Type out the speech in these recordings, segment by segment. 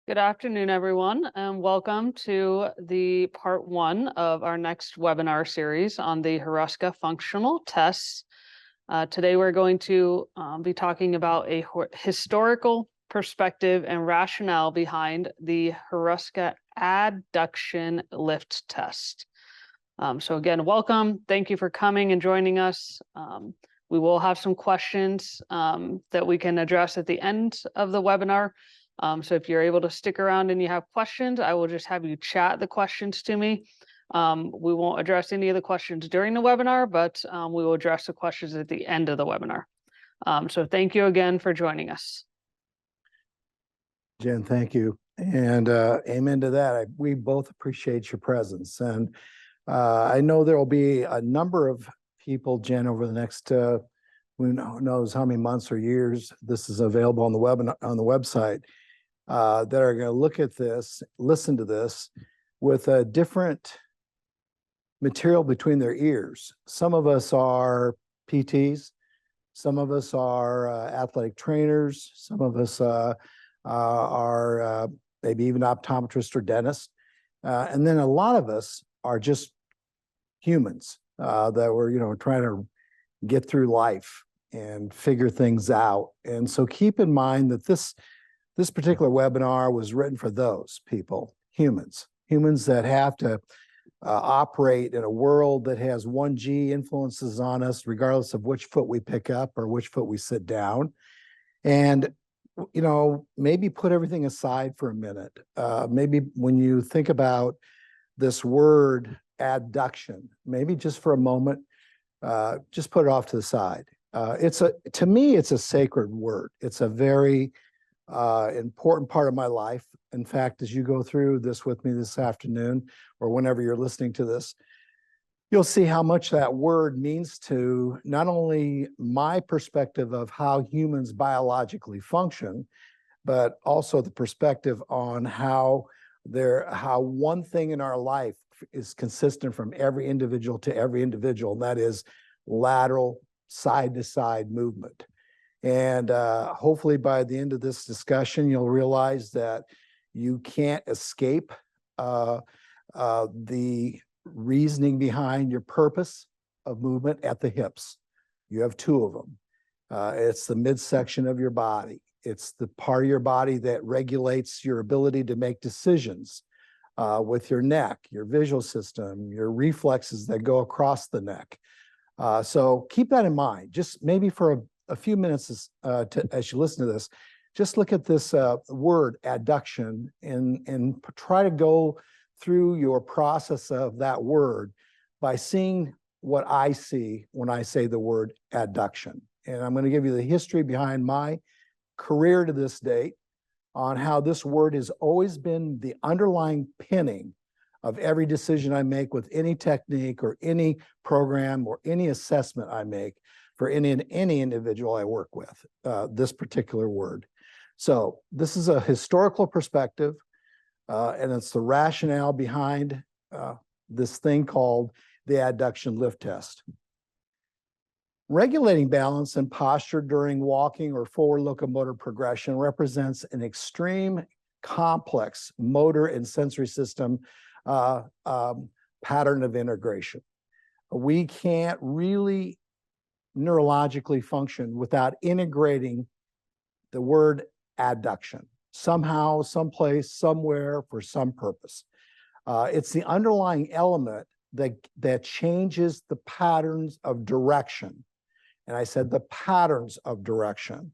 Good afternoon, everyone, and welcome to the part one of our next webinar series on the Hruska functional tests. Today, we're going to be talking about a historical perspective and rationale behind the Hruska Adduction Lift Test. So again, welcome. Thank you for coming and joining us. We will have some questions that we can address at the end of the webinar. So if you're able to stick around and you have questions, I will just have you chat the questions to me. We won't address any of the questions during the webinar, but we will address the questions at the end of the webinar. So thank you again for joining us. Jen, thank you. And amen to that. We both appreciate your presence. And I know there will be a number of people, Jen, over the next who knows how many months or years this is available on the website. That are going to look at this, listen to this with a different material between their ears. Some of us are PTs, some of us are athletic trainers, some of us are maybe even optometrists or dentists, and then a lot of us are just humans that were trying to get through life and figure things out. And so keep in mind that this particular webinar was written for those people, humans that have to operate in a world that has 1G influences on us, regardless of which foot we pick up or which foot we sit down. And, maybe put everything aside for a minute. Maybe when you think about this word adduction, maybe just for a moment, just put it off to the side. To me, it's a sacred word. It's a very important part of my life. In fact, as you go through this with me this afternoon, or whenever you're listening to this, you'll see how much that word means to not only my perspective of how humans biologically function, but also the perspective on how one thing in our life is consistent from every individual to every individual, and that is lateral side-to-side movement. And hopefully by the end of this discussion, you'll realize that you can't escape the reasoning behind your purpose of movement at the hips. You have two of them. It's the midsection of your body. It's the part of your body that regulates your ability to make decisions with your neck, your visual system, your reflexes that go across the neck. So keep that in mind. Just maybe for a few minutes as you listen to this, just look at this word adduction and try to go through your process of that word by seeing what I see when I say the word adduction. And I'm going to give you the history behind my career to this date on how this word has always been the underlying pinning of every decision I make with any technique or any program or any assessment I make for any individual I work with, this particular word. So this is a historical perspective, and it's the rationale behind this thing called the adduction lift test. Regulating balance and posture during walking or forward locomotor progression represents an extreme complex motor and sensory system pattern of integration. We can't really neurologically function without integrating the word adduction somehow, someplace, somewhere, for some purpose. It's the underlying element that changes the patterns of direction. And I said the patterns of direction.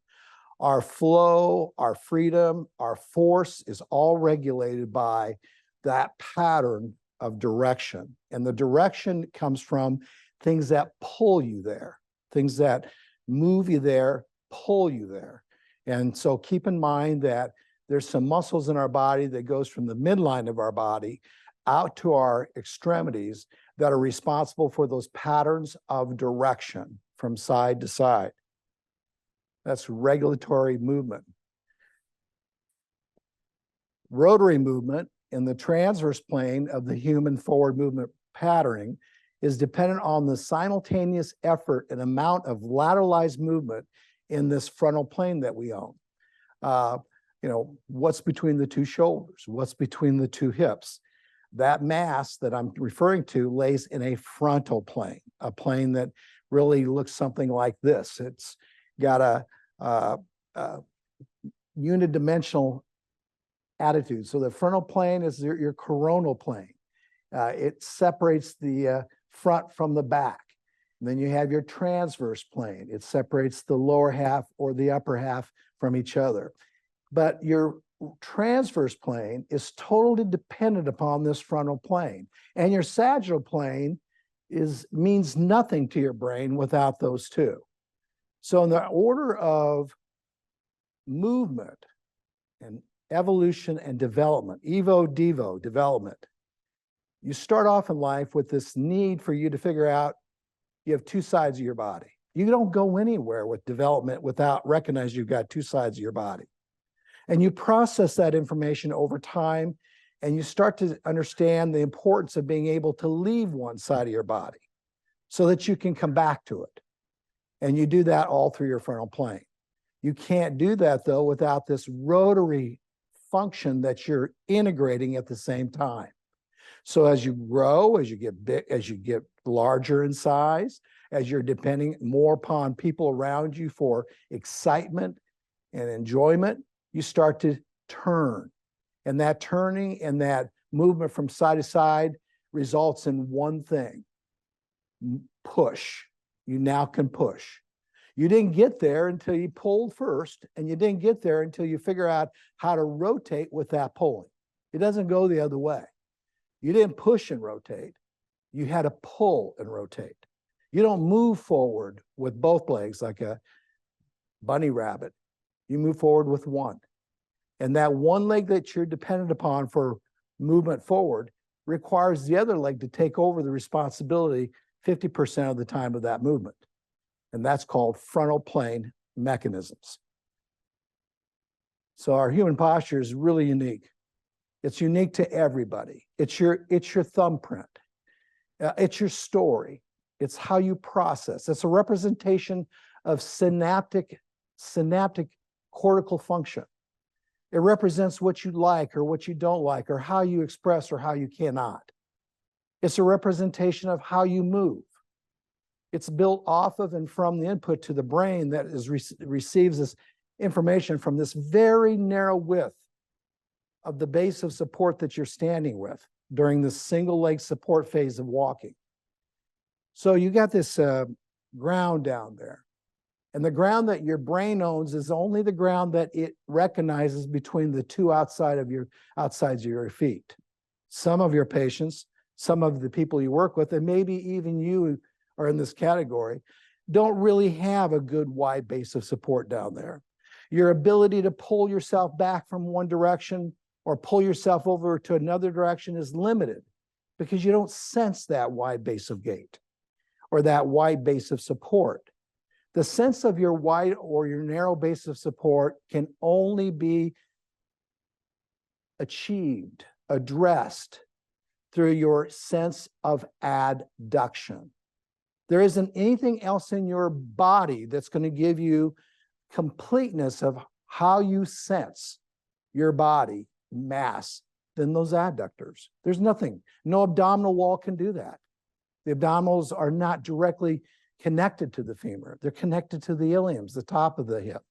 Our flow, our freedom, our force is all regulated by that pattern of direction. And the direction comes from things that pull you there. Things that move you there, pull you there. And so keep in mind that there's some muscles in our body that goes from the midline of our body out to our extremities that are responsible for those patterns of direction from side to side. That's regulatory movement. Rotary movement in the transverse plane of the human forward movement patterning is dependent on the simultaneous effort and amount of lateralized movement in this frontal plane that we own. what's between the two shoulders, what's between the two hips. That mass that I'm referring to lays in a frontal plane, a plane that really looks something like this. It's got a unidimensional attitude. So the frontal plane is your coronal plane. It separates the front from the back. And then you have your transverse plane. It separates the lower half or the upper half from each other. But your transverse plane is totally dependent upon this frontal plane. And your sagittal plane means nothing to your brain without those two. So in the order of movement and evolution and development, evo, devo, development, you start off in life with this need for you to figure out you have two sides of your body. You don't go anywhere with development without recognizing you've got two sides of your body. And you process that information over time, and you start to understand the importance of being able to leave one side of your body so that you can come back to it. And you do that all through your frontal plane. You can't do that, though, without this rotary function that you're integrating at the same time. So as you grow, as you get big, as you get larger in size, as you're depending more upon people around you for excitement and enjoyment, you start to turn. And that turning and that movement from side to side results in one thing: push. You now can push. You didn't get there until you pulled first, and you didn't get there until you figure out how to rotate with that pulling. It doesn't go the other way. You didn't push and rotate. You had to pull and rotate. You don't move forward with both legs like a bunny rabbit. You move forward with one. And that one leg that you're dependent upon for movement forward requires the other leg to take over the responsibility 50% of the time of that movement. And that's called frontal plane mechanisms. So our human posture is really unique. It's unique to everybody. It's your thumbprint. It's your story. It's how you process. It's a representation of synaptic cortical function. It represents what you like or what you don't like, or how you express or how you cannot. It's a representation of how you move. It's built off of and from the input to the brain that receives this information from this very narrow width of the base of support that you're standing with during the single leg support phase of walking. So you got this ground down there. And the ground that your brain owns is only the ground that it recognizes between the two outsides of your feet. Some of your patients, some of the people you work with, and maybe even you are in this category, don't really have a good wide base of support down there. Your ability to pull yourself back from one direction or pull yourself over to another direction is limited because you don't sense that wide base of gait or that wide base of support. The sense of your wide or your narrow base of support can only be achieved, addressed through your sense of adduction. There isn't anything else in your body that's going to give you completeness of how you sense your body mass than those adductors. There's nothing. No abdominal wall can do that. The abdominals are not directly connected to the femur. They're connected to the iliums, the top of the hip.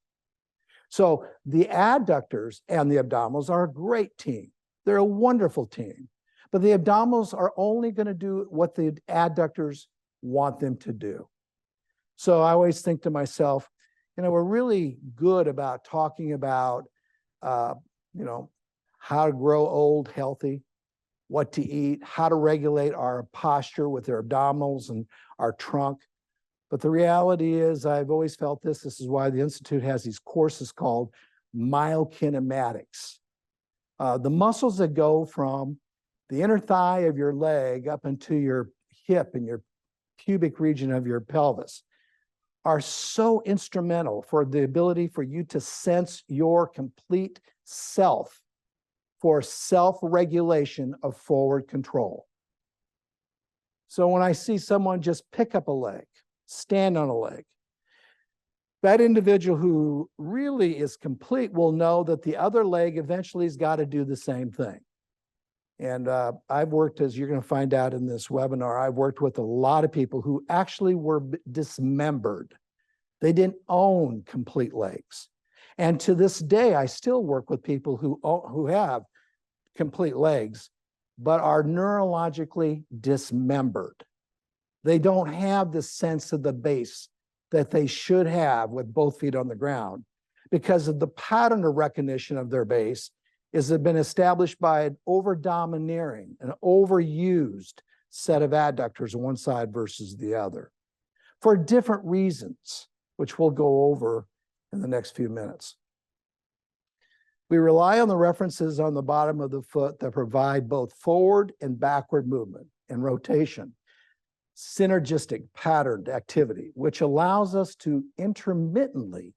So the adductors and the abdominals are a great team. They're a wonderful team. But the abdominals are only going to do what the adductors want them to do. So I always think to myself, we're really good about talking about, how to grow old healthy, what to eat, how to regulate our posture with our abdominals and our trunk. But the reality is, I've always felt this is why the Institute has these courses called myokinematics. The muscles that go from the inner thigh of your leg up into your hip and your pubic region of your pelvis are so instrumental for the ability for you to sense your complete self for self-regulation of forward control. So when I see someone just pick up a leg, stand on a leg, That individual who really is complete will know that the other leg eventually has got to do the same thing. And I've worked, as you're going to find out in this webinar, I've worked with a lot of people who actually were dismembered. They didn't own complete legs. And to this day, I still work with people who have complete legs, but are neurologically dismembered. They don't have the sense of the base that they should have with both feet on the ground because of the pattern of recognition of their base has been established by an over-domineering, an overused set of adductors on one side versus the other for different reasons, which we'll go over in the next few minutes. We rely on the references on the bottom of the foot that provide both forward and backward movement and rotation, synergistic patterned activity, which allows us to intermittently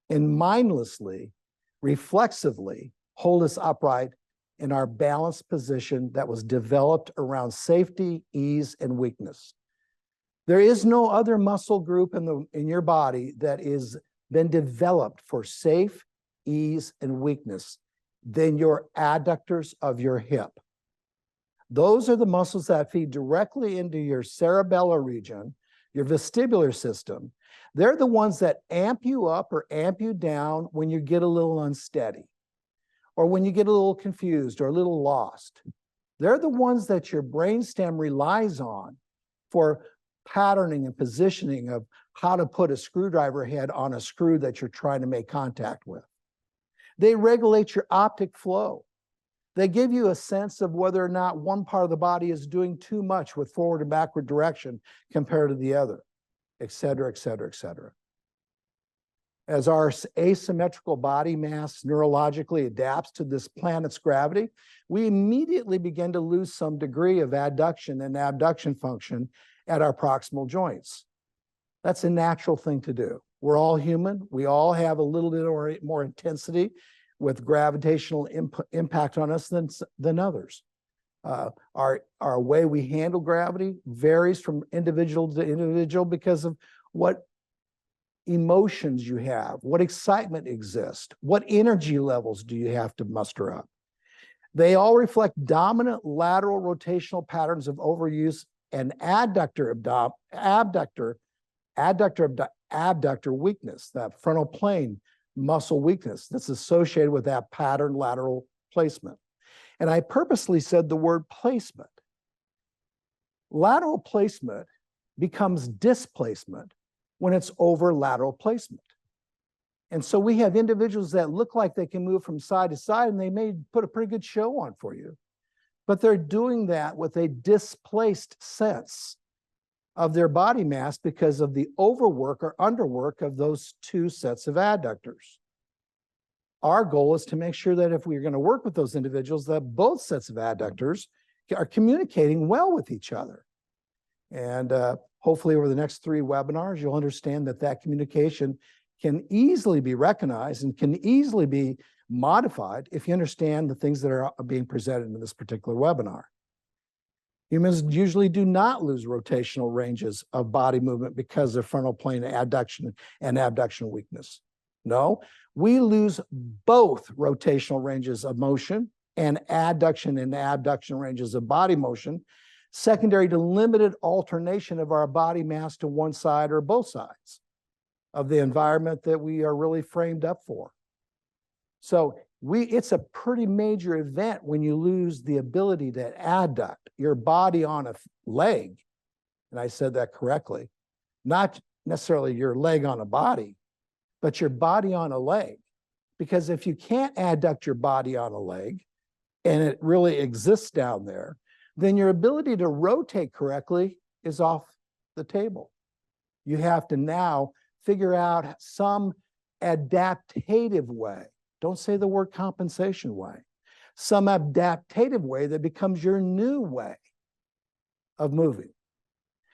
and mindlessly, reflexively hold us upright in our balanced position that was developed around safety, ease, and weakness. There is no other muscle group in your body that is been developed for safe, ease, and weakness than your adductors of your hip. Those are the muscles that feed directly into your cerebellar region, your vestibular system. They're the ones that amp you up or amp you down when you get a little unsteady, or when you get a little confused or a little lost. They're the ones that your brainstem relies on for patterning and positioning of how to put a screwdriver head on a screw that you're trying to make contact with. They regulate your optic flow. They give you a sense of whether or not one part of the body is doing too much with forward and backward direction compared to the other, et cetera, et cetera, et cetera. As our asymmetrical body mass neurologically adapts to this planet's gravity, we immediately begin to lose some degree of adduction and abduction function at our proximal joints. That's a natural thing to do. We're all human. We all have a little bit more intensity with gravitational impact on us than others. Our way we handle gravity varies from individual to individual because of what emotions you have, what excitement exists, what energy levels do you have to muster up. They all reflect dominant lateral rotational patterns of overuse and abductor weakness, that frontal plane muscle weakness that's associated with that pattern lateral placement. And I purposely said the word placement. Lateral placement becomes displacement when it's over lateral placement. And so we have individuals that look like they can move from side to side, and they may put a pretty good show on for you, but they're doing that with a displaced sense of their body mass because of the overwork or underwork of those two sets of adductors. Our goal is to make sure that if we're going to work with those individuals, that both sets of adductors are communicating well with each other. And hopefully over the next 3 webinars, you'll understand that that communication can easily be recognized and can easily be modified if you understand the things that are being presented in this particular webinar. Humans usually do not lose rotational ranges of body movement because of frontal plane adduction and abduction weakness. No, we lose both rotational ranges of motion and adduction and abduction ranges of body motion, secondary to limited alternation of our body mass to one side or both sides of the environment that we are really framed up for. So it's a pretty major event when you lose the ability to adduct your body on a leg, and I said that correctly, not necessarily your leg on a body, but your body on a leg. Because if you can't adduct your body on a leg, and it really exists down there, then your ability to rotate correctly is off the table. You have to now figure out some adaptative way. Don't say the word compensation way. Some adaptative way that becomes your new way of moving.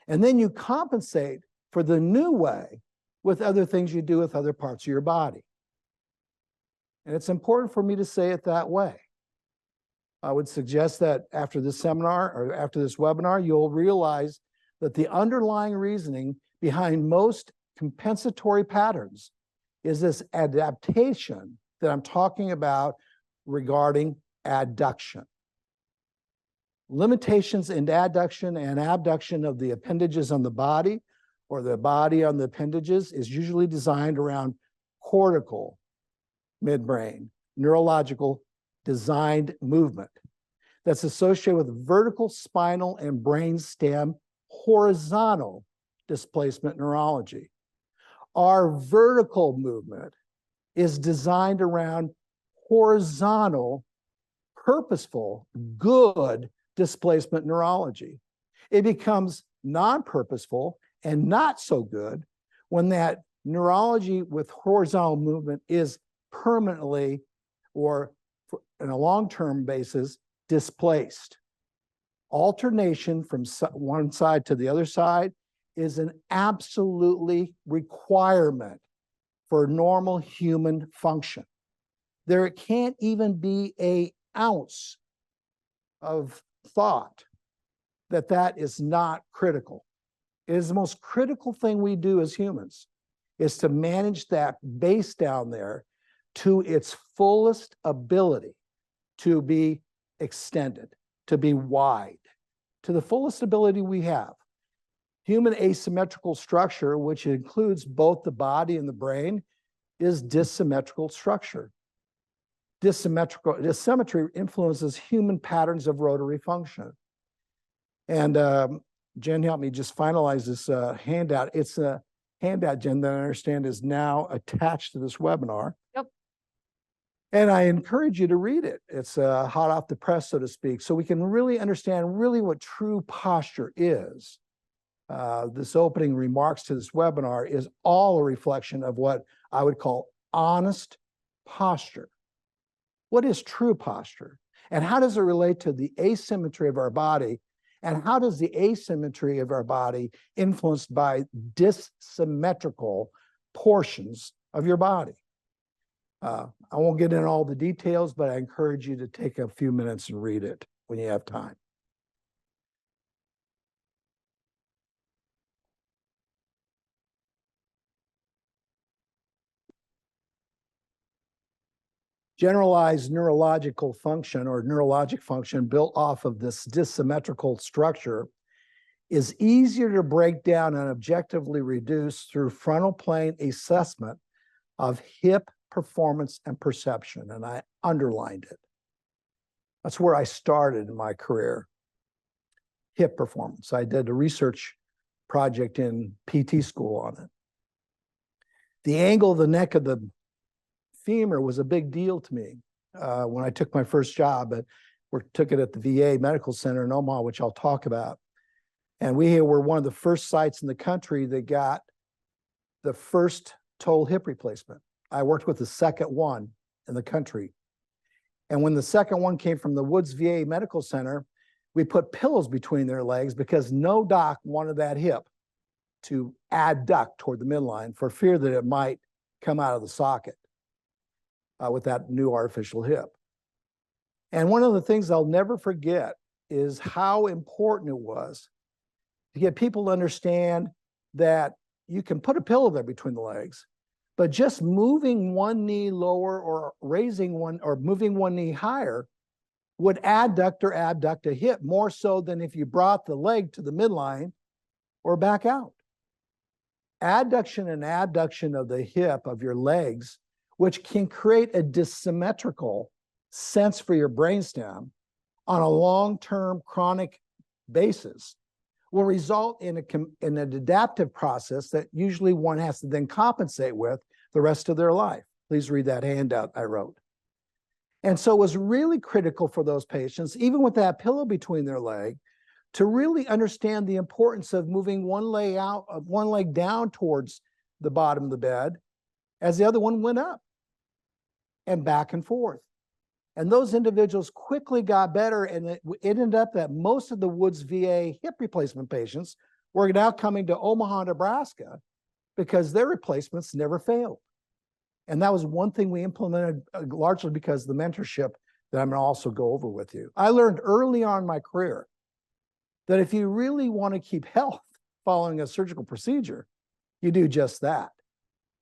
And then you compensate for the new way with other things you do with other parts of your body. And it's important for me to say it that way. I would suggest that after this seminar or after this webinar, you'll realize that the underlying reasoning behind most compensatory patterns is this adaptation that I'm talking about regarding adduction. Limitations in adduction and abduction of the appendages on the body or the body on the appendages is usually designed around cortical midbrain, neurological designed movement that's associated with vertical spinal and brainstem horizontal displacement neurology. Our vertical movement is designed around horizontal, purposeful, good displacement neurology. It becomes non-purposeful and not so good when that neurology with horizontal movement is permanently or in a long-term basis displaced. Alternation from one side to the other side is an absolutely requirement for normal human function. There can't even be an ounce of thought that that is not critical. It is the most critical thing we do as humans, is to manage that base down there to its fullest ability to be extended, to be wide, to the fullest ability we have. Human asymmetrical structure, which includes both the body and the brain, is dissymmetrical structure. Dissymmetry influences human patterns of rotary function. And Jen helped me just finalize this handout. It's a handout, Jen, that I understand is now attached to this webinar. Yep. And I encourage you to read it. It's hot off the press, so to speak, so we can really understand really what true posture is. This opening remarks to this webinar is all a reflection of what I would call honest posture. What is true posture? And how does it relate to the asymmetry of our body? And how does the asymmetry of our body influenced by dissymmetrical portions of your body? I won't get into all the details, but I encourage you to take a few minutes and read it when you have time. Generalized neurological function or neurologic function built off of this dissymmetrical structure is easier to break down and objectively reduce through frontal plane assessment of hip performance and perception. And I underlined it. That's where I started in my career. Hip performance. I did a research project in PT school on it. The angle of the neck of the femur was a big deal to me when I took my first job. Took it at the VA Medical Center in Omaha, which I'll talk about. And we were one of the first sites in the country that got the first total hip replacement. I worked with the second one in the country. And when the second one came from the Woods VA Medical Center, we put pillows between their legs because no doc wanted that hip to adduct toward the midline for fear that it might come out of the socket with that new artificial hip. And one of the things I'll never forget is how important it was to get people to understand that you can put a pillow there between the legs, but just moving one knee lower or raising one or moving one knee higher would adduct or abduct a hip more so than if you brought the leg to the midline or back out. Adduction and abduction of the hip of your legs, which can create a dissymmetrical sense for your brainstem on a long-term chronic basis, will result in an adaptive process that usually one has to then compensate with the rest of their life. Please read that handout I wrote. And so it was really critical for those patients, even with that pillow between their leg, to really understand the importance of moving one leg down towards the bottom of the bed as the other one went up and back and forth. And those individuals quickly got better, and it ended up that most of the Woods VA hip replacement patients were now coming to Omaha, Nebraska, because their replacements never failed. And that was one thing we implemented largely because of the mentorship that I'm going to also go over with you. I learned early on in my career that if you really want to keep health following a surgical procedure, You do just that.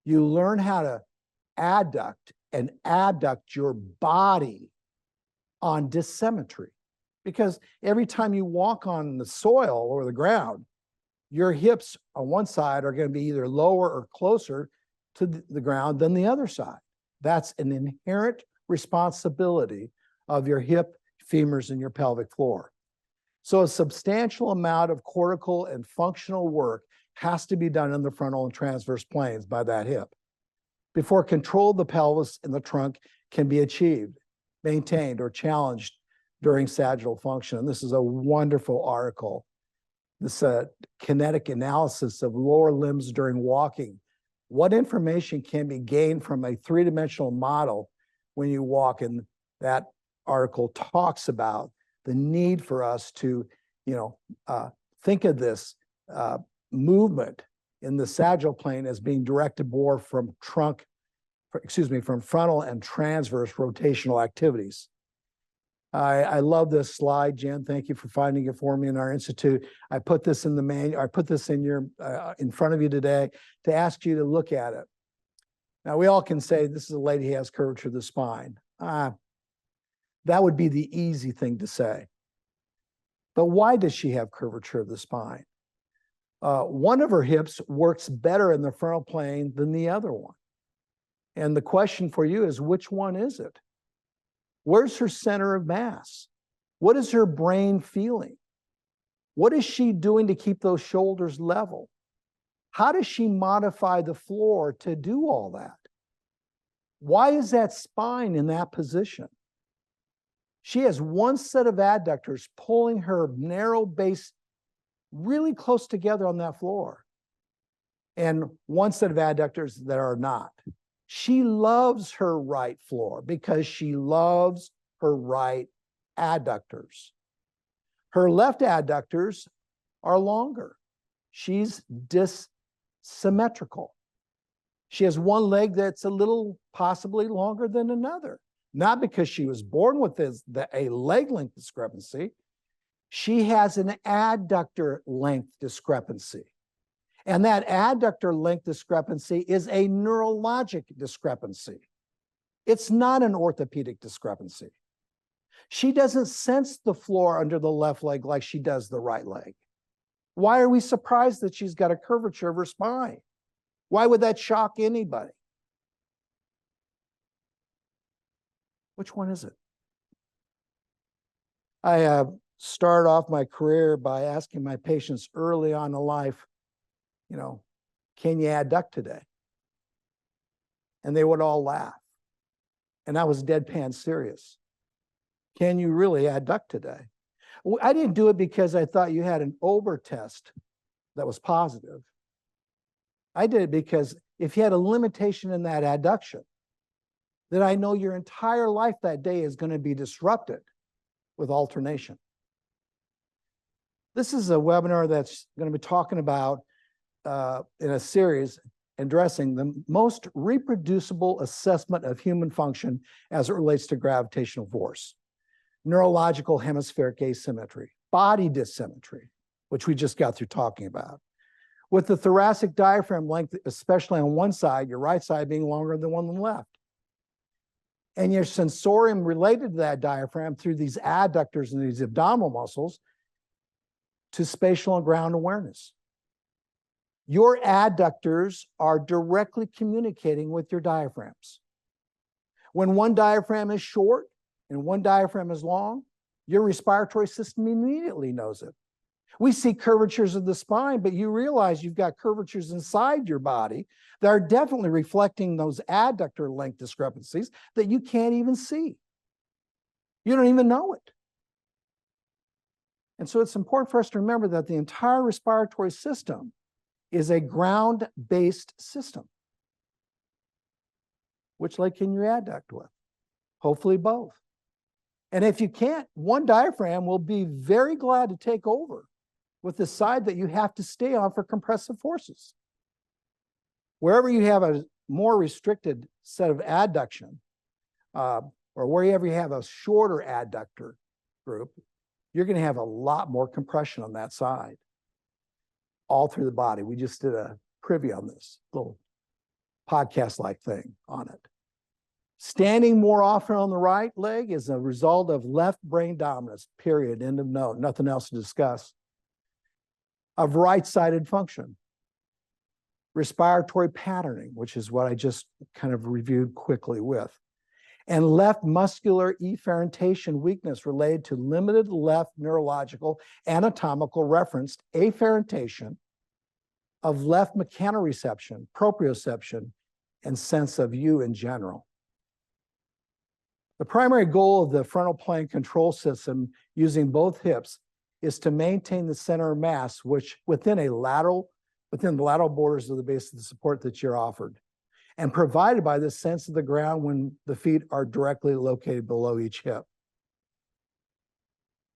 You learn how to adduct and abduct your body on dissymmetry. Because every time you walk on the soil or the ground, your hips on one side are going to be either lower or closer to the ground than the other side. That's an inherent responsibility of your hip, femurs, and your pelvic floor. So a substantial amount of cortical and functional work has to be done in the frontal and transverse planes by that hip before control of the pelvis and the trunk can be achieved, maintained, or challenged during sagittal function. And this is a wonderful article. This kinetic analysis of lower limbs during walking. What information can be gained from a three-dimensional model when you walk? And that article talks about the need for us to, think of this movement in the sagittal plane as being directed more from from frontal and transverse rotational activities. I love this slide, Jen. Thank you for finding it for me in our institute. I put this in the manual. I put this in your in front of you today to ask you to look at it. Now, we all can say this is a lady who has curvature of the spine. That would be the easy thing to say. But why does she have curvature of the spine? One of her hips works better in the frontal plane than the other one. And the question for you is, which one is it? Where's her center of mass? What is her brain feeling? What is she doing to keep those shoulders level? How does she modify the floor to do all that? Why is that spine in that position? She has one set of adductors pulling her narrow base really close together on that floor, and one set of adductors that are not. She loves her right floor because she loves her right adductors. Her left adductors are longer. She's dissymmetrical. She has one leg that's a little possibly longer than another. Not because she was born with a leg length discrepancy. She has an adductor length discrepancy. And that adductor length discrepancy is a neurologic discrepancy. It's not an orthopedic discrepancy. She doesn't sense the floor under the left leg like she does the right leg. Why are we surprised that she's got a curvature of her spine? Why would that shock anybody? Which one is it? I started off my career by asking my patients early on in life, can you adduct today? And they would all laugh. And I was deadpan serious. Can you really adduct today? I didn't do it because I thought you had an over test that was positive. I did it because if you had a limitation in that adduction, then I know your entire life that day is going to be disrupted with alternation. This is a webinar that's going to be talking about in a series addressing the most reproducible assessment of human function as it relates to gravitational force, neurological hemispheric asymmetry, body dissymmetry, which we just got through talking about. With the thoracic diaphragm length, especially on one side, your right side being longer than the one on the left. And your sensorium related to that diaphragm through these adductors and these abdominal muscles to spatial and ground awareness. Your adductors are directly communicating with your diaphragms. When one diaphragm is short and one diaphragm is long, your respiratory system immediately knows it. We see curvatures of the spine, but you realize you've got curvatures inside your body that are definitely reflecting those adductor length discrepancies that you can't even see. You don't even know it. And so it's important for us to remember that the entire respiratory system is a ground-based system. Which leg can you adduct with? Hopefully both. And if you can't, one diaphragm will be very glad to take over with the side that you have to stay on for compressive forces. Wherever you have a more restricted set of adduction, or wherever you have a shorter adductor group, you're going to have a lot more compression on that side, all through the body. We just did a privy on this little podcast-like thing on it. Standing more often on the right leg is a result of left brain dominance, period, end of note, nothing else to discuss. Of right-sided function. Respiratory patterning, which is what I just kind of reviewed quickly with. And left muscular efferentation weakness related to limited left neurological anatomical referenced afferentation of left mechanoreception, proprioception, and sense of you in general. The primary goal of the frontal plane control system using both hips is to maintain the center of mass, which within the lateral borders of the base of the support that you're offered, and provided by the sense of the ground when the feet are directly located below each hip.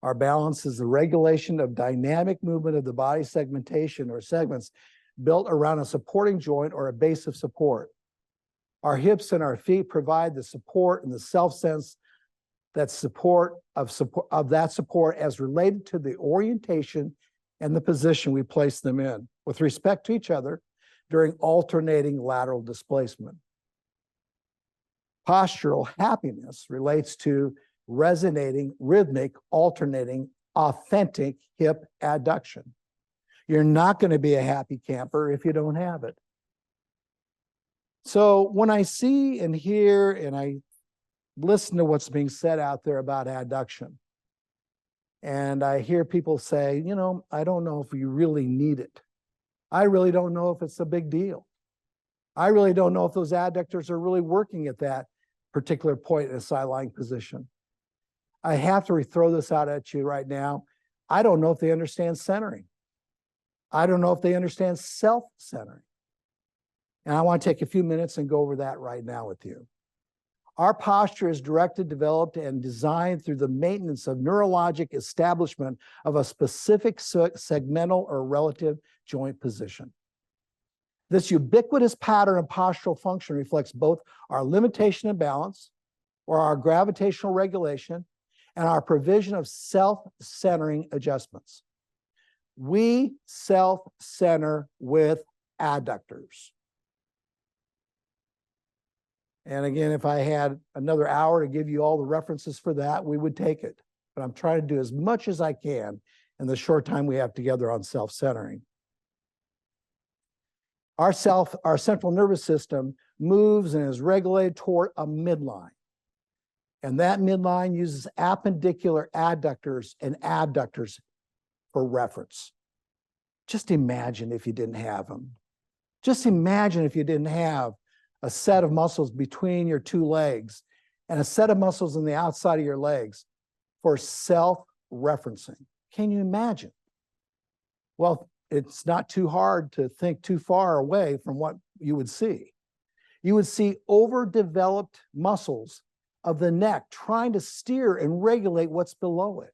Our balance is the regulation of dynamic movement of the body segmentation or segments built around a supporting joint or a base of support. Our hips and our feet provide the support and the self-sense that support of that support as related to the orientation and the position we place them in with respect to each other during alternating lateral displacement. Postural happiness relates to resonating, rhythmic, alternating, authentic hip adduction. You're not going to be a happy camper if you don't have it. So when I see and hear and I listen to what's being said out there about adduction, and I hear people say, you know, I don't know if you really need it. I really don't know if it's a big deal. I really don't know if those adductors are really working at that particular point in a side-lying position. I have to throw this out at you right now. I don't know if they understand centering. I don't know if they understand self-centering. And I want to take a few minutes and go over that right now with you. Our posture is directed, developed, and designed through the maintenance of neurologic establishment of a specific segmental or relative joint position. This ubiquitous pattern of postural function reflects both our limitation of balance, or our gravitational regulation, and our provision of self-centering adjustments. We self-center with adductors. And again, if I had another hour to give you all the references for that, we would take it. But I'm trying to do as much as I can in the short time we have together on self-centering. Our central nervous system moves and is regulated toward a midline. And that midline uses appendicular adductors and abductors for reference. Just imagine if you didn't have them. Just imagine if you didn't have a set of muscles between your two legs and a set of muscles on the outside of your legs for self-referencing. Can you imagine? Well, it's not too hard to think too far away from what you would see. You would see overdeveloped muscles of the neck trying to steer and regulate what's below it.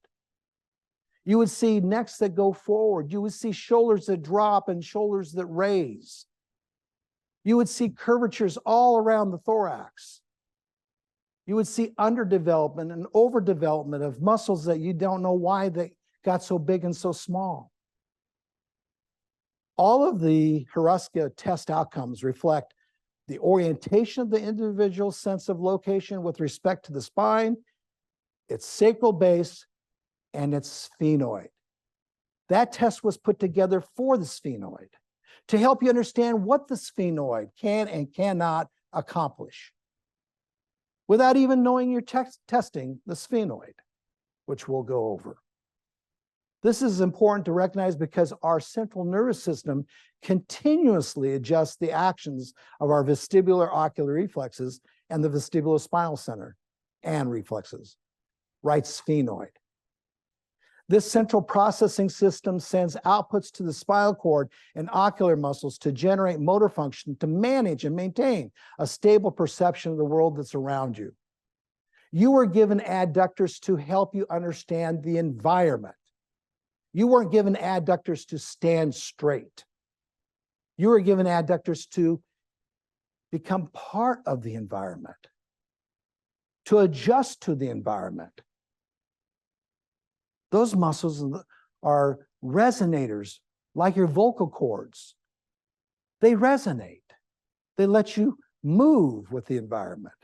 You would see necks that go forward. You would see shoulders that drop and shoulders that raise. You would see curvatures all around the thorax. You would see underdevelopment and overdevelopment of muscles that you don't know why they got so big and so small. All of the Hruska test outcomes reflect the orientation of the individual's sense of location with respect to the spine, its sacral base, and its sphenoid. That test was put together for the sphenoid to help you understand what the sphenoid can and cannot accomplish without even knowing you're testing the sphenoid, which we'll go over. This is important to recognize because our central nervous system continuously adjusts the actions of our vestibular ocular reflexes and the vestibulospinal center and reflexes, right sphenoid. This central processing system sends outputs to the spinal cord and ocular muscles to generate motor function to manage and maintain a stable perception of the world that's around you. You were given adductors to help you understand the environment. You weren't given adductors to stand straight. You were given adductors to become part of the environment, to adjust to the environment. Those muscles are resonators like your vocal cords. They resonate. They let you move with the environment.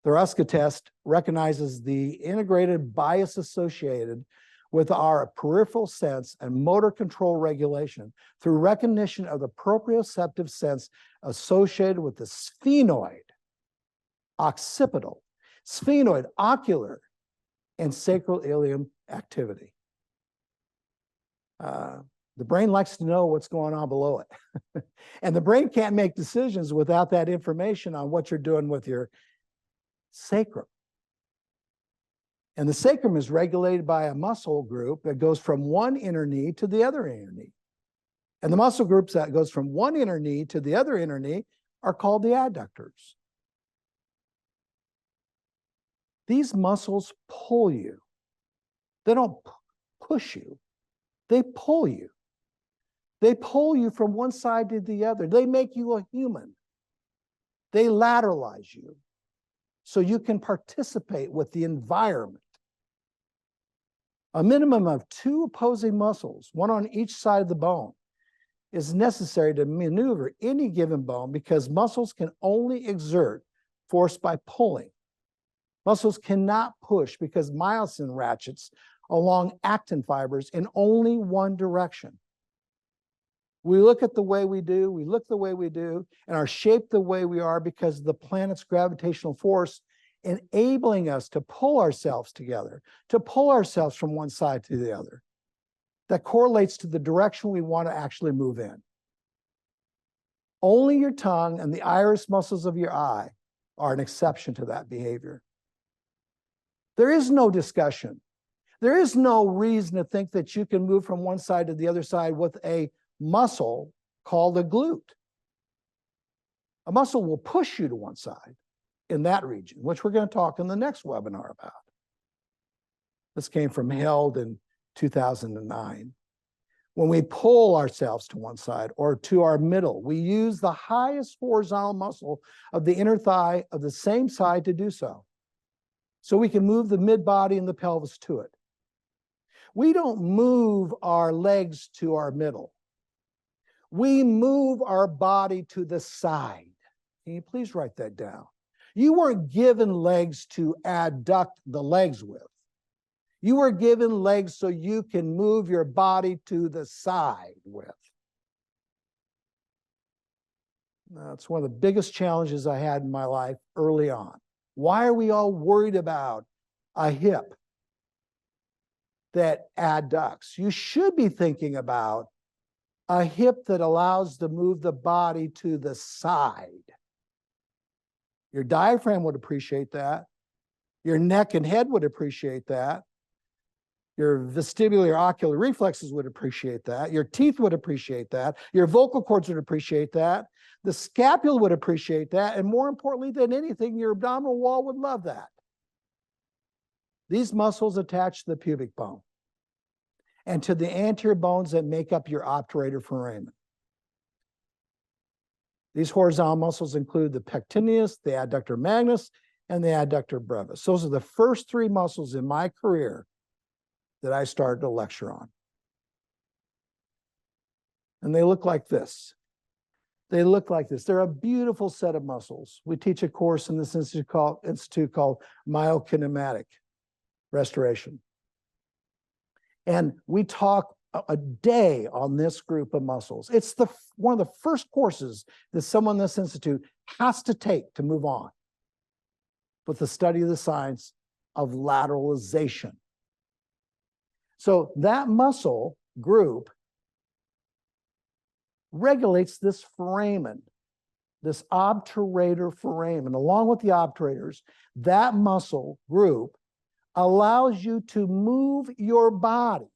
The Hruska test recognizes the integrated bias associated with our peripheral sense and motor control regulation through recognition of the proprioceptive sense associated with the sphenoid, occipital, sphenoid, ocular, and sacral ilium activity. The brain likes to know what's going on below it. And the brain can't make decisions without that information on what you're doing with your sacrum. And the sacrum is regulated by a muscle group that goes from one inner knee to the other inner knee. And the muscle groups that goes from one inner knee to the other inner knee are called the adductors. These muscles pull you. They don't push you. They pull you. They pull you from one side to the other. They make you a human. They lateralize you so you can participate with the environment. A minimum of 2 opposing muscles, one on each side of the bone, is necessary to maneuver any given bone because muscles can only exert force by pulling. Muscles cannot push because myosin ratchets along actin fibers in only one direction. We look at the way we do, we look the way we do, and are shaped the way we are because of the planet's gravitational force enabling us to pull ourselves together, to pull ourselves from one side to the other. That correlates to the direction we want to actually move in. Only your tongue and the iris muscles of your eye are an exception to that behavior. There is no discussion. There is no reason to think that you can move from one side to the other side with a muscle called a glute. A muscle will push you to one side in that region, which we're going to talk in the next webinar about. This came from Held in 2009. When we pull ourselves to one side or to our middle, we use the highest horizontal muscle of the inner thigh of the same side to do so. So we can move the mid-body and the pelvis to it. We don't move our legs to our middle. We move our body to the side. Can you please write that down? You weren't given legs to adduct the legs with. You were given legs so you can move your body to the side with. That's one of the biggest challenges I had in my life early on. Why are we all worried about a hip that adducts? You should be thinking about a hip that allows to move the body to the side. Your diaphragm would appreciate that. Your neck and head would appreciate that. Your vestibular ocular reflexes would appreciate that. Your teeth would appreciate that. Your vocal cords would appreciate that. The scapula would appreciate that. And more importantly than anything, your abdominal wall would love that. These muscles attach to the pubic bone and to the anterior bones that make up your obturator foramen. These horizontal muscles include the pectineus, the adductor magnus, and the adductor brevis. Those are the first 3 muscles in my career that I started to lecture on. And they look like this. They look like this. They're a beautiful set of muscles. We teach a course in this institute called myokinematic restoration. And we talk a day on this group of muscles. It's one of the first courses that someone in this institute has to take to move on with the study of the science of lateralization. So that muscle group regulates this foramen, this obturator foramen. Along with the obturators, that muscle group allows you to move your body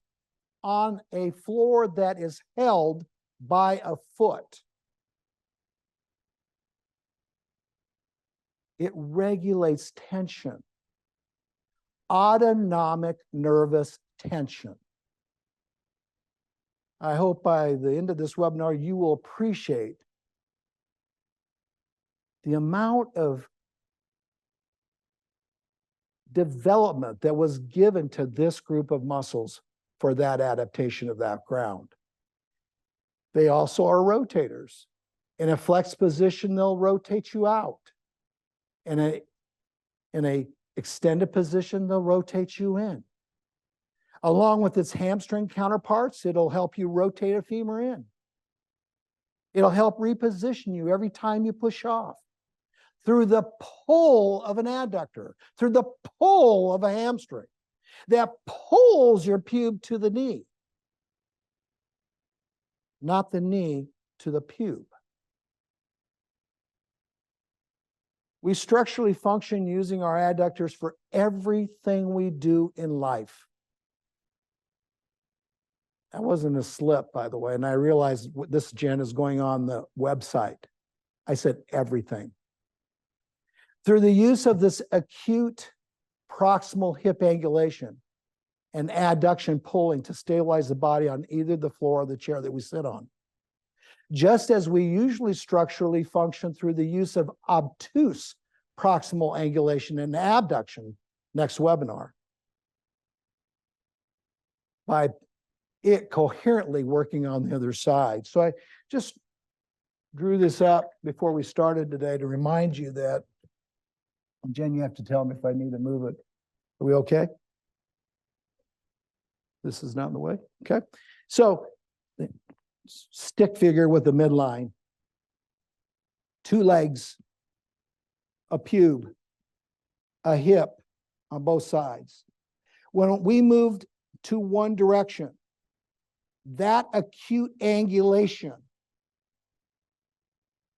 on a floor that is held by a foot. It regulates tension, autonomic nervous tension. I hope by the end of this webinar, you will appreciate the amount of development that was given to this group of muscles for that adaptation of that ground. They also are rotators. In a flex position, they'll rotate you out. In a extended position, they'll rotate you in. Along with its hamstring counterparts, it'll help you rotate a femur in. It'll help reposition you every time you push off. Through the pull of an adductor, through the pull of a hamstring that pulls your pube to the knee, not the knee to the pube. We structurally function using our adductors for everything we do in life. That wasn't a slip, by the way, and I realized this, Jen, is going on the website. I said everything. Through the use of this acute proximal hip angulation and adduction pulling to stabilize the body on either the floor or the chair that we sit on. Just as we usually structurally function through the use of obtuse proximal angulation and abduction, next webinar, by it coherently working on the other side. So I just drew this up before we started today to remind you that, Jen, you have to tell me if I need to move it. Are we okay? This is not in the way? Okay. So stick figure with the midline, 2 legs, a pube, a hip on both sides. When we moved to one direction, that acute angulation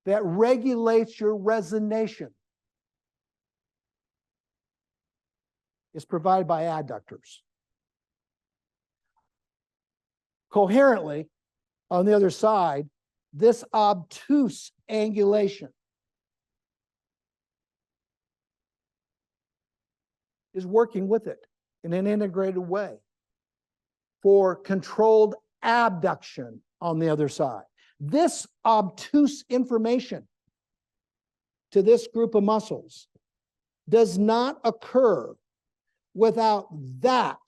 that regulates your resonation is provided by adductors. Coherently, on the other side, this obtuse angulation is working with it in an integrated way for controlled abduction on the other side. This obtuse information to this group of muscles does not occur without that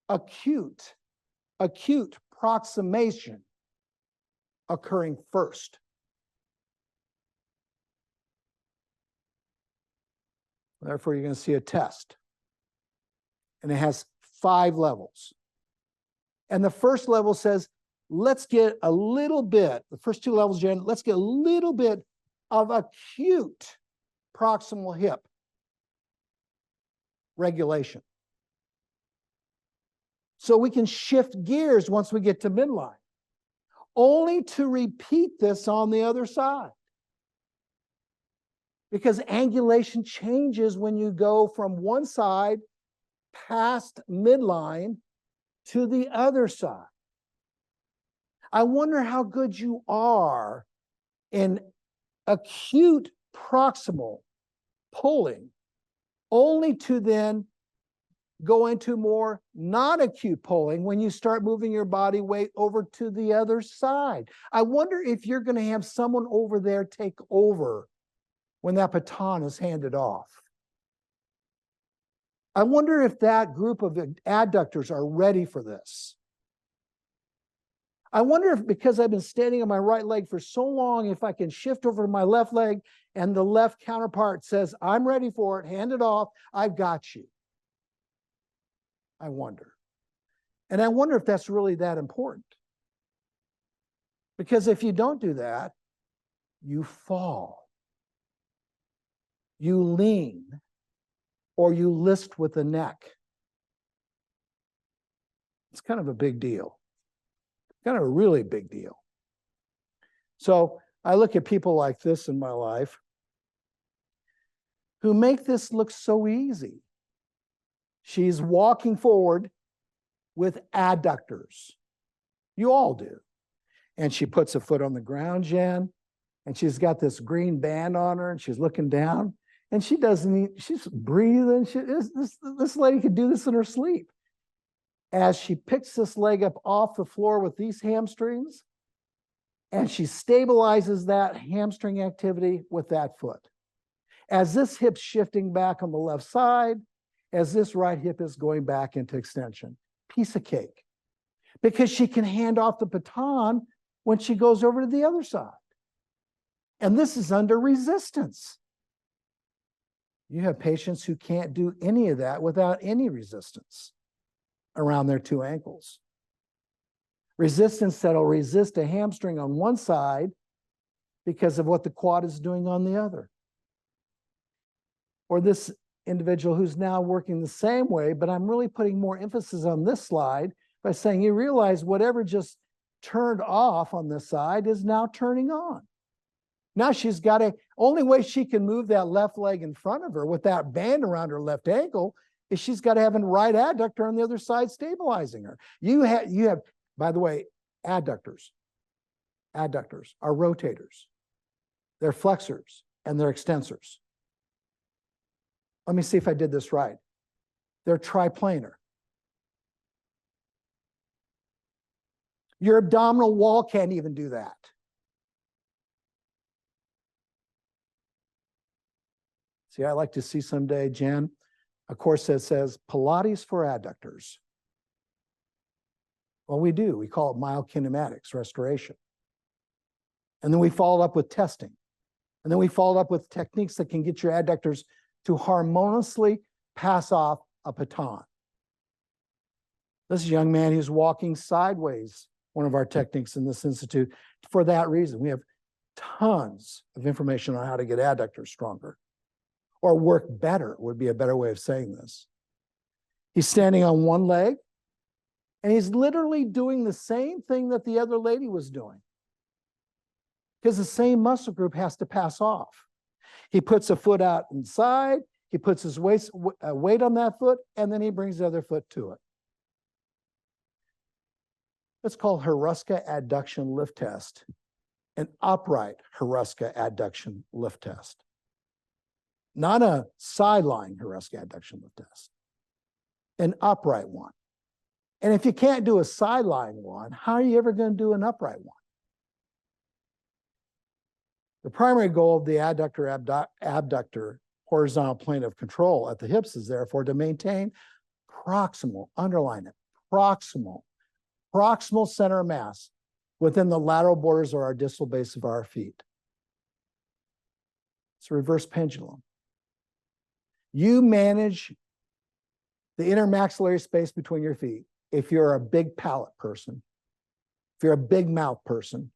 acute proximation occurring first. Therefore, you're going to see a test. And it has 5 levels. And the first level says, let's get a little bit, the first 2 levels, Jen, let's get a little bit of acute proximal hip regulation. So we can shift gears once we get to midline, only to repeat this on the other side. Because angulation changes when you go from one side past midline to the other side. I wonder how good you are in acute proximal pulling, only to then go into more non-acute pulling when you start moving your body weight over to the other side. I wonder if you're going to have someone over there take over when that baton is handed off. I wonder if that group of adductors are ready for this. I wonder if, because I've been standing on my right leg for so long, if I can shift over to my left leg and the left counterpart says, I'm ready for it, hand it off, I've got you. I wonder. And I wonder if that's really that important. Because if you don't do that, you fall. You lean, or you list with the neck. It's kind of a big deal. Kind of a really big deal. So I look at people like this in my life who make this look so easy. She's walking forward with adductors. You all do. And she puts a foot on the ground, Jen, and she's got this green band on her, and she's looking down, and she doesn't, she's breathing. This lady could do this in her sleep. As she picks this leg up off the floor with these hamstrings, and she stabilizes that hamstring activity with that foot. As this hip's shifting back on the left side, as this right hip is going back into extension. Piece of cake. Because she can hand off the baton when she goes over to the other side. And this is under resistance. You have patients who can't do any of that without any resistance around their two ankles. Resistance that'll resist a hamstring on one side because of what the quad is doing on the other. Or this individual who's now working the same way, but I'm really putting more emphasis on this slide by saying you realize whatever just turned off on this side is now turning on. Now she's got only way she can move that left leg in front of her with that band around her left ankle is she's got to have a right adductor on the other side stabilizing her. You have, by the way, adductors are rotators. They're flexors and they're extensors. Let me see if I did this right. They're triplanar. Your abdominal wall can't even do that. See, I like to see someday, Jen, a course that says Pilates for adductors. Well, we do. We call it myokinematics, restoration. And then we follow up with testing. And then we follow up with techniques that can get your adductors to harmoniously pass off a baton. This is a young man who's walking sideways, one of our techniques in this institute. For that reason, we have tons of information on how to get adductors stronger. Or work better would be a better way of saying this. He's standing on one leg, and he's literally doing the same thing that the other lady was doing, because the same muscle group has to pass off. He puts a foot out inside, he puts his weight on that foot, and then he brings the other foot to it. It's called Hruska Adduction Lift Test, an upright Hruska Adduction Lift Test. Not a sideline Hruska Adduction Lift Test, an upright one. And if you can't do a sideline one, how are you ever going to do an upright one? The primary goal of the abductor horizontal plane of control at the hips is therefore to maintain proximal, underline it, proximal center of mass within the lateral borders of our distal base of our feet. It's a reverse pendulum. You manage the inner maxillary space between your feet. If you're a big palate person, if you're a big mouth person,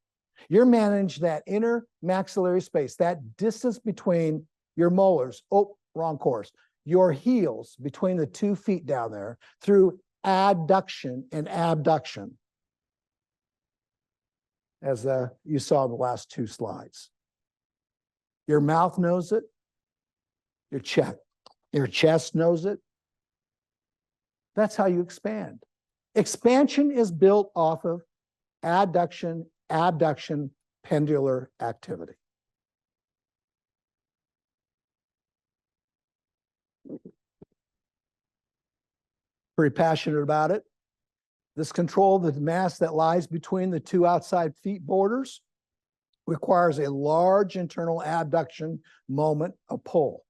you're manage that inner maxillary space, that distance between your molars. Oh, wrong course. Your heels between the 2 feet down there through adduction and abduction, as you saw in the last 2 slides. Your mouth knows it. Your chest knows it. That's how you expand. Expansion is built off of adduction, abduction, pendular activity. Pretty passionate about it. This control of the mass that lies between the 2 outside feet borders requires a large internal abduction moment of pull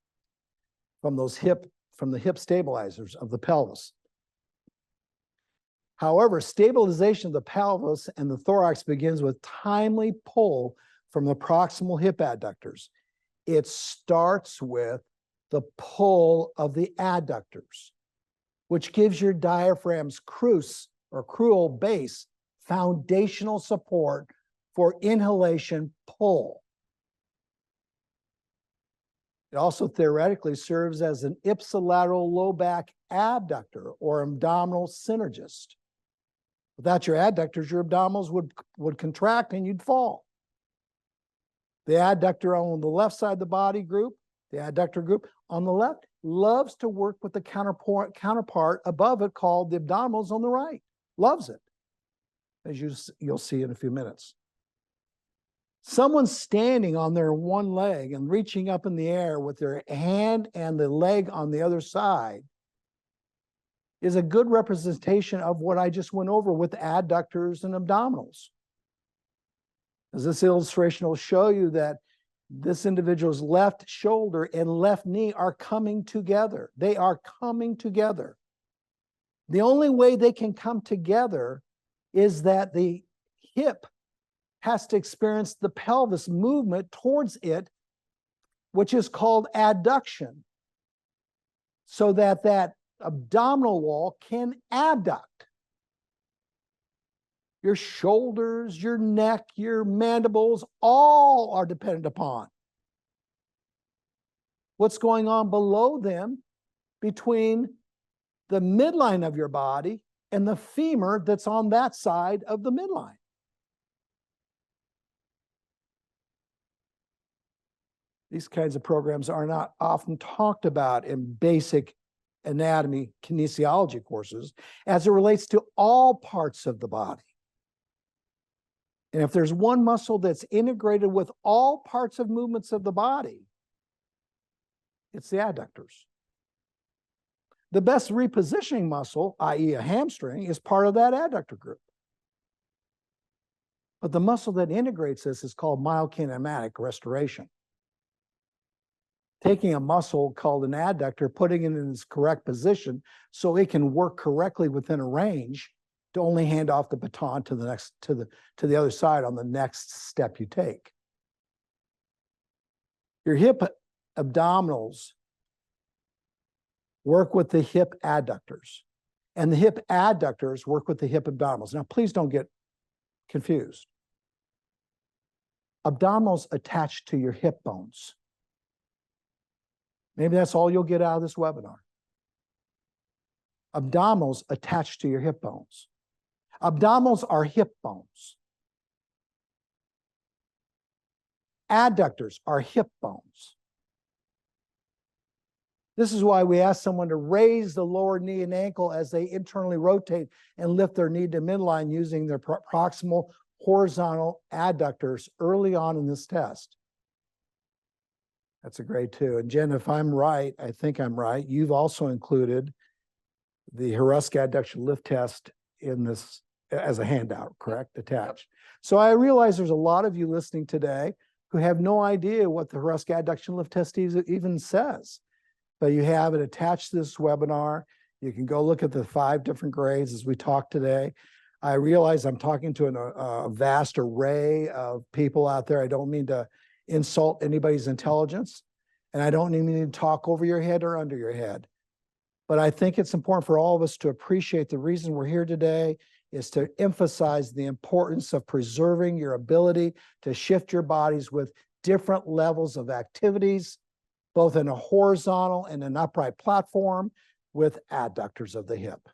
from the hip stabilizers of the pelvis. However, stabilization of the pelvis and the thorax begins with timely pull from the proximal hip adductors. It starts with the pull of the adductors, which gives your diaphragm's crural base foundational support for inhalation pull. It also theoretically serves as an ipsilateral low back abductor or abdominal synergist. Without your adductors, your abdominals would contract and you'd fall. The adductor on the left side of the body group, the adductor group on the left, loves to work with the counterpart above it called the abdominals on the right. Loves it, as you'll see in a few minutes. Someone standing on their one leg and reaching up in the air with their hand and the leg on the other side is a good representation of what I just went over with adductors and abdominals. As this illustration will show you that this individual's left shoulder and left knee are coming together. They are coming together. The only way they can come together is that the hip has to experience the pelvis movement towards it, which is called adduction, so that that abdominal wall can adduct. Your shoulders, your neck, your mandibles, all are dependent upon what's going on below them between the midline of your body and the femur that's on that side of the midline. These kinds of programs are not often talked about in basic anatomy kinesiology courses as it relates to all parts of the body. And if there's one muscle that's integrated with all parts of movements of the body, it's the adductors. The best repositioning muscle, i.e. a hamstring, is part of that adductor group. But the muscle that integrates this is called myokinematic restoration. Taking a muscle called an adductor, putting it in its correct position so it can work correctly within a range to only hand off the baton to the other side on the next step you take. Your hip abdominals work with the hip adductors, and the hip adductors work with the hip abdominals. Now, please don't get confused. Abdominals attach to your hip bones. Maybe that's all you'll get out of this webinar. Abdominals attach to your hip bones. Abdominals are hip bones. Adductors are hip bones. This is why we ask someone to raise the lower knee and ankle as they internally rotate and lift their knee to midline using their proximal horizontal adductors early on in this test. That's a grade 2. And Jen, if I'm right, I think I'm right, you've also included the Hruska Adduction Lift Test in this as a handout, correct? Attached. So I realize there's a lot of you listening today who have no idea what the Hruska Adduction Lift Test even says. But you have it attached to this webinar. You can go look at the 5 different grades as we talk today. I realize I'm talking to a vast array of people out there. I don't mean to insult anybody's intelligence, and I don't even mean to talk over your head or under your head. But I think it's important for all of us to appreciate the reason we're here today is to emphasize the importance of preserving your ability to shift your bodies with different levels of activities, both in a horizontal and an upright platform with adductors of the hip.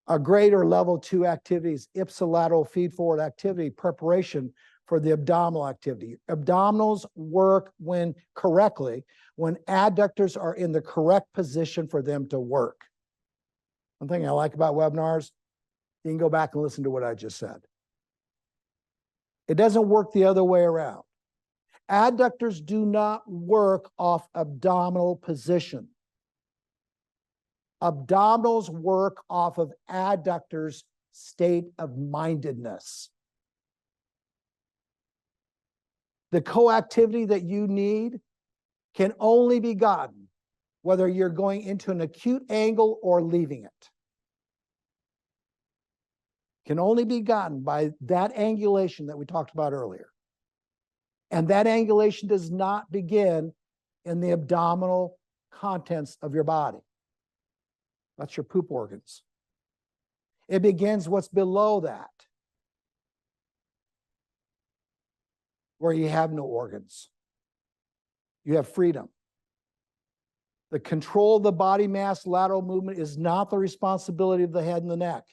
A grade or level 2 activities, ipsilateral feed forward activity, preparation for the abdominal activity. Abdominals work when adductors are in the correct position for them to work. One thing I like about webinars, you can go back and listen to what I just said. It doesn't work the other way around. Adductors do not work off abdominal position. Abdominals work off of adductors' state of mindedness. The coactivity that you need can only be gotten whether you're going into an acute angle or leaving it. Can only be gotten by that angulation that we talked about earlier. And that angulation does not begin in the abdominal contents of your body. That's your poop organs. It begins what's below that, where you have no organs. You have freedom. The control of the body mass lateral movement is not the responsibility of the head and the neck.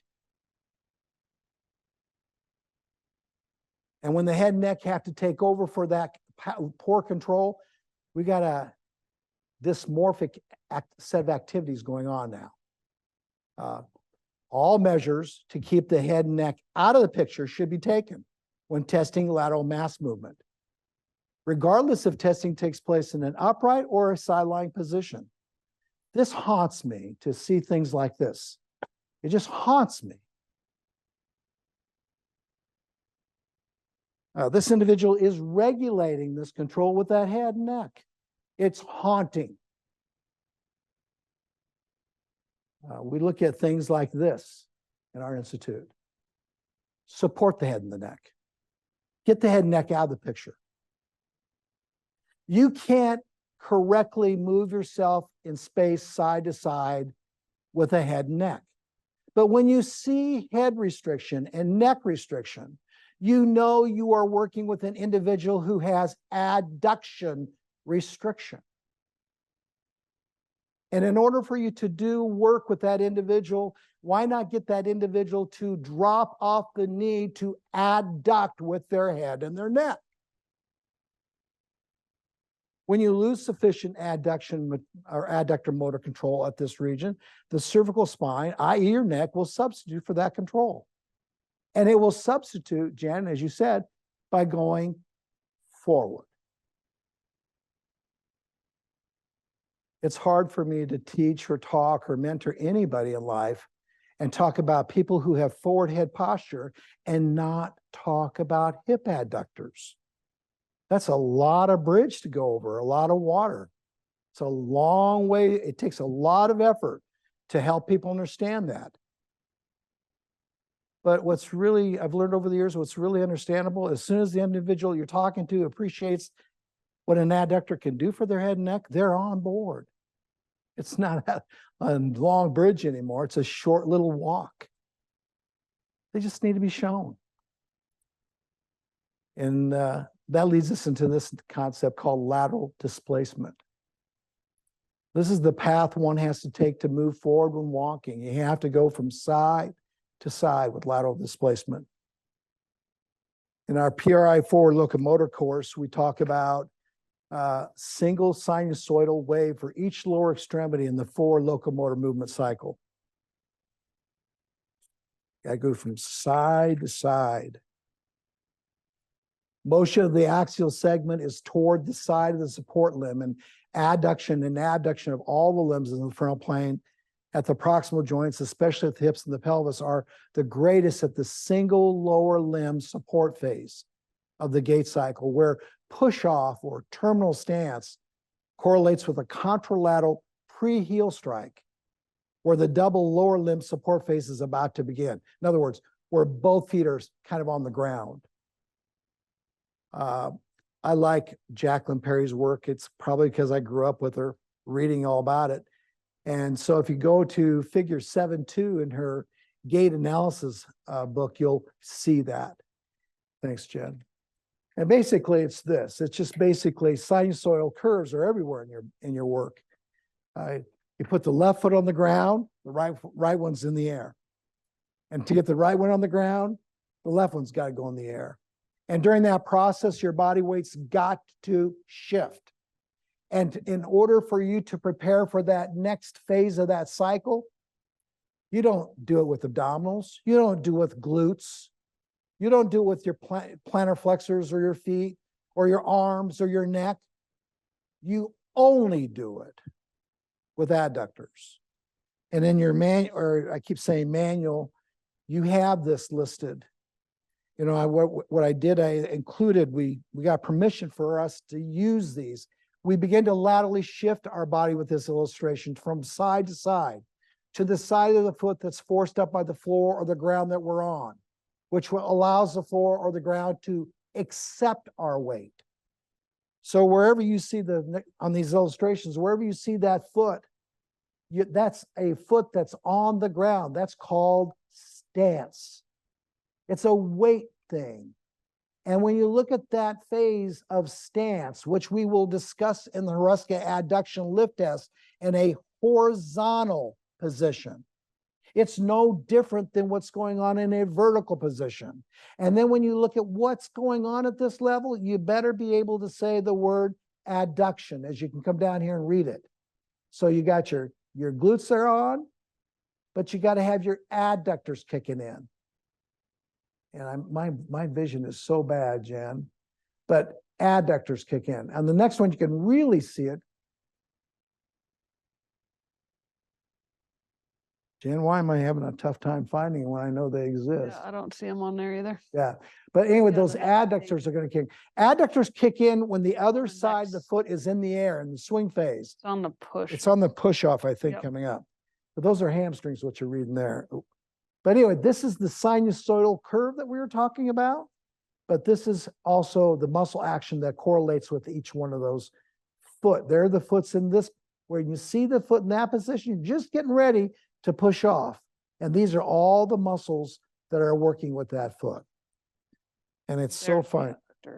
And when the head and neck have to take over for that poor control, we got a dysmorphic set of activities going on now. All measures to keep the head and neck out of the picture should be taken when testing lateral mass movement, regardless if testing takes place in an upright or a sideline position. This haunts me to see things like this. It just haunts me. This individual is regulating this control with that head and neck. It's haunting. We look at things like this in our institute. support the head and the neck. Get the head and neck out of the picture. You can't correctly move yourself in space side to side with a head and neck. But when you see head restriction and neck restriction, you know you are working with an individual who has adduction restriction. And in order for you to do work with that individual, why not get that individual to drop off the knee to adduct with their head and their neck? When you lose sufficient adduction or adductor motor control at this region, the cervical spine, i.e. your neck, will substitute for that control. And it will substitute, Jen, as you said, by going forward. It's hard for me to teach or talk or mentor anybody in life and talk about people who have forward head posture and not talk about hip adductors. That's a lot of bridge to go over, a lot of water. It's a long way. It takes a lot of effort to help people understand that. But what's really, I've learned over the years, what's really understandable, as soon as the individual you're talking to appreciates what an adductor can do for their head and neck, they're on board. It's not a long bridge anymore. It's a short little walk. They just need to be shown. And that leads us into this concept called lateral displacement. This is the path one has to take to move forward when walking. You have to go from side to side with lateral displacement. In our PRI forward locomotor course, we talk about single sinusoidal wave for each lower extremity in the forward locomotor movement cycle. I go from side to side. Motion of the axial segment is toward the side of the support limb, and adduction and abduction of all the limbs in the frontal plane at the proximal joints, especially at the hips and the pelvis, are the greatest at the single lower limb support phase of the gait cycle, where push-off or terminal stance correlates with a contralateral pre-heel strike, where the double lower limb support phase is about to begin. In other words, where both feet are kind of on the ground. I like Jacqueline Perry's work. It's probably because I grew up with her, reading all about it. And so if you go to figure 7.2 in her gait analysis book, you'll see that. Thanks, Jen. And basically it's this. It's just basically sinusoidal curves are everywhere in your work. You put the left foot on the ground, the right one's in the air. And to get the right one on the ground, the left one's got to go in the air. And during that process, your body weight's got to shift. And in order for you to prepare for that next phase of that cycle, you don't do it with abdominals. You don't do it with glutes. You don't do it with your plantar flexors or your feet or your arms or your neck. You only do it with adductors. And in your manual, or I keep saying manual, you have this listed. You know, what I did, I included, we got permission for us to use these. We begin to laterally shift our body with this illustration from side to the side of the foot that's forced up by the floor or the ground that we're on, which allows the floor or the ground to accept our weight. So wherever you see on these illustrations, wherever you see that foot, that's a foot that's on the ground. That's called stance. It's a weight thing. And when you look at that phase of stance, which we will discuss in the Hruska Adduction Lift Test in a horizontal position, it's no different than what's going on in a vertical position. And then when you look at what's going on at this level, you better be able to say the word adduction, as you can come down here and read it. So you got your glutes are on, but you got to have your adductors kicking in. And my vision is so bad, Jan, but adductors kick in. And the next one, you can really see it. Jan, why am I having a tough time finding them when I know they exist? Yeah, I don't see them on there either. Yeah, but anyway, Yeah, those adductors are going to kick. Adductors kick in when the other side of the foot is in the air in the swing phase. It's on the push. It's on the push off, I think, Yep. coming up. But those are hamstrings, what you're reading there. But anyway, this is the sinusoidal curve that we were talking about. But this is also the muscle action that correlates with each one of those foot. There, the foot's in this, where you see the foot in that position, you're just getting ready to push off. And these are all the muscles that are working with that foot. And it's so fun.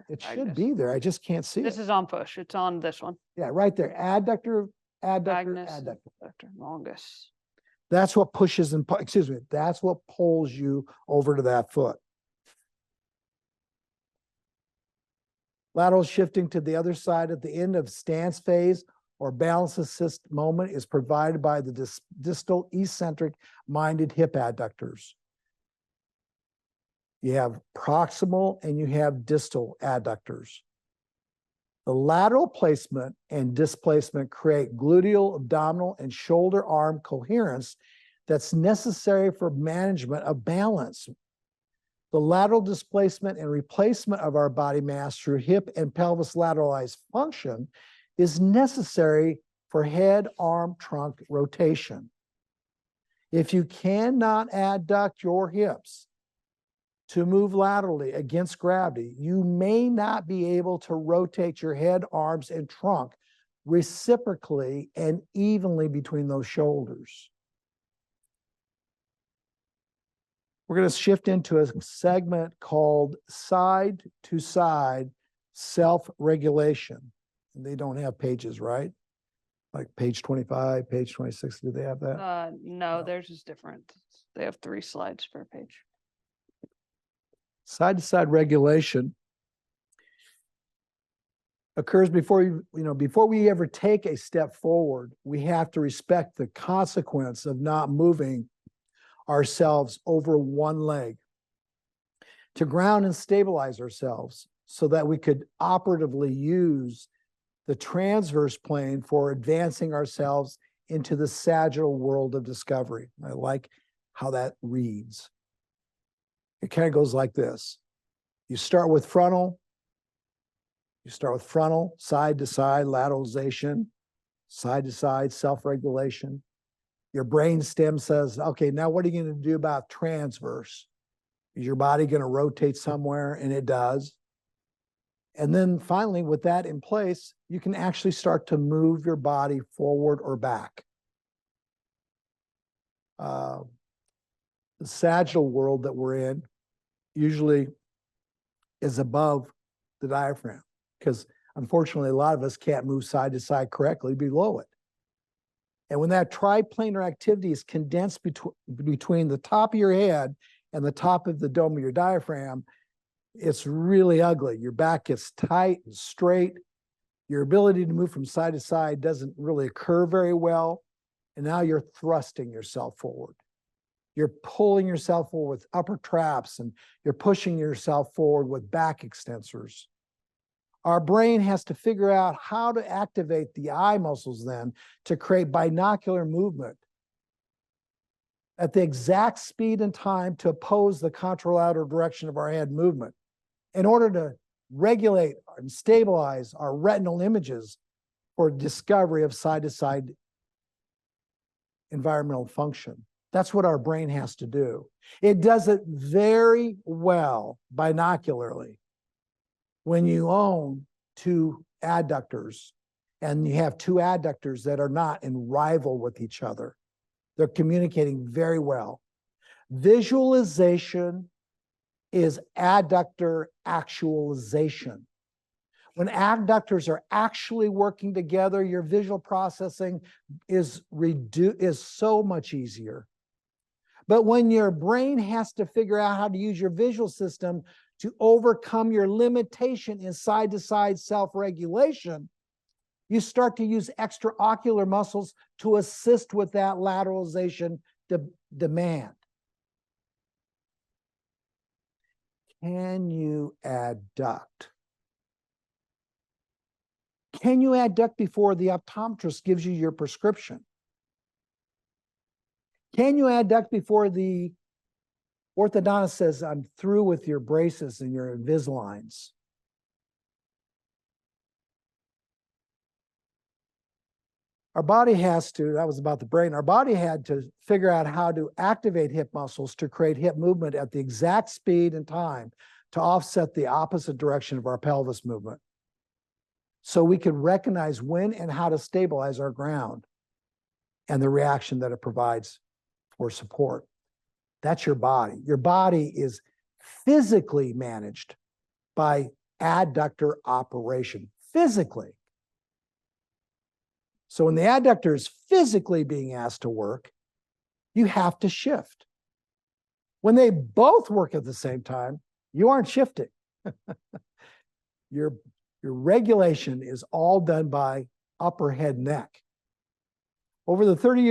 It should be there. I just can't see it. This is on push. It's on this one. Yeah, right there. Adductor, adductor, Magnus, adductor. adductor, longus. That's what pushes and, excuse me, that's what pulls you over to that foot. Lateral shifting to the other side at the end of stance phase or balance assist moment is provided by the distal eccentric minded hip adductors. You have proximal and you have distal adductors. The lateral placement and displacement create gluteal, abdominal, and shoulder arm coherence that's necessary for management of balance. The lateral displacement and replacement of our body mass through hip and pelvis lateralized function is necessary for head, arm, trunk rotation. If you cannot adduct your hips to move laterally against gravity, you may not be able to rotate your head, arms, and trunk reciprocally and evenly between those shoulders. We're going to shift into a segment called side-to-side self-regulation. And they don't have pages, right? Like page 25, page 26, do they have that? No, theirs is different. They have 3 slides per page. Side-to-side regulation occurs before before we ever take a step forward. We have to respect the consequence of not moving ourselves over one leg to ground and stabilize ourselves so that we could operatively use the transverse plane for advancing ourselves into the sagittal world of discovery. I like how that reads. It kind of goes like this. You start with frontal, side to side lateralization, side to side self-regulation. Your brain stem says, okay, now what are you going to do about transverse? Is your body going to rotate somewhere? And it does. And then finally, with that in place, you can actually start to move your body forward or back. The sagittal world that we're in usually is above the diaphragm because unfortunately, a lot of us can't move side to side correctly below it. And when that triplanar activity is condensed between the top of your head and the top of the dome of your diaphragm, it's really ugly. Your back gets tight and straight. Your ability to move from side to side doesn't really occur very well. And now you're thrusting yourself forward. You're pulling yourself forward with upper traps and you're pushing yourself forward with back extensors. Our brain has to figure out how to activate the eye muscles then to create binocular movement at the exact speed and time to oppose the contralateral direction of our head movement in order to regulate and stabilize our retinal images for discovery of side-to-side environmental function. That's what our brain has to do. It does it very well binocularly when you own 2 adductors and you have 2 adductors that are not in rival with each other. They're communicating very well. Visualization is adductor actualization. When adductors are actually working together, your visual processing is so much easier. But when your brain has to figure out how to use your visual system to overcome your limitation in side-to-side self-regulation, you start to use extraocular muscles to assist with that lateralization demand. Can you adduct? Can you adduct before the optometrist gives you your prescription? Can you adduct before the orthodontist says, I'm through with your braces and your Invisaligns? Our body has to, that was about the brain, our body had to figure out how to activate hip muscles to create hip movement at the exact speed and time to offset the opposite direction of our pelvis movement. So we could recognize when and how to stabilize our ground and the reaction that it provides for support. That's your body. Your body is physically managed by adductor operation, physically. So when the adductor is physically being asked to work, you have to shift. When they both work at the same time, you aren't shifting. Your regulation is all done by upper head neck. Over 30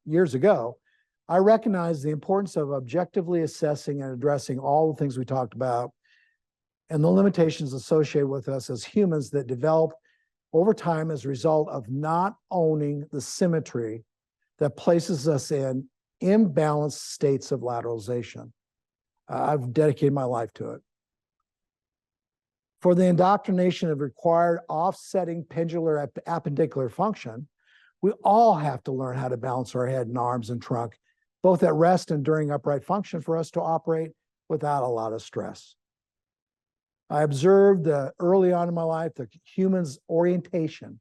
years ago, I recognized the importance of objectively assessing and addressing all the things we talked about and the limitations associated with us as humans that develop over time as a result of not owning the symmetry that places us in imbalanced states of lateralization. I've dedicated my life to it. For the indoctrination of required offsetting pendular appendicular function, we all have to learn how to balance our head and arms and trunk, both at rest and during upright function, for us to operate without a lot of stress. I observed early on in my life the human's orientation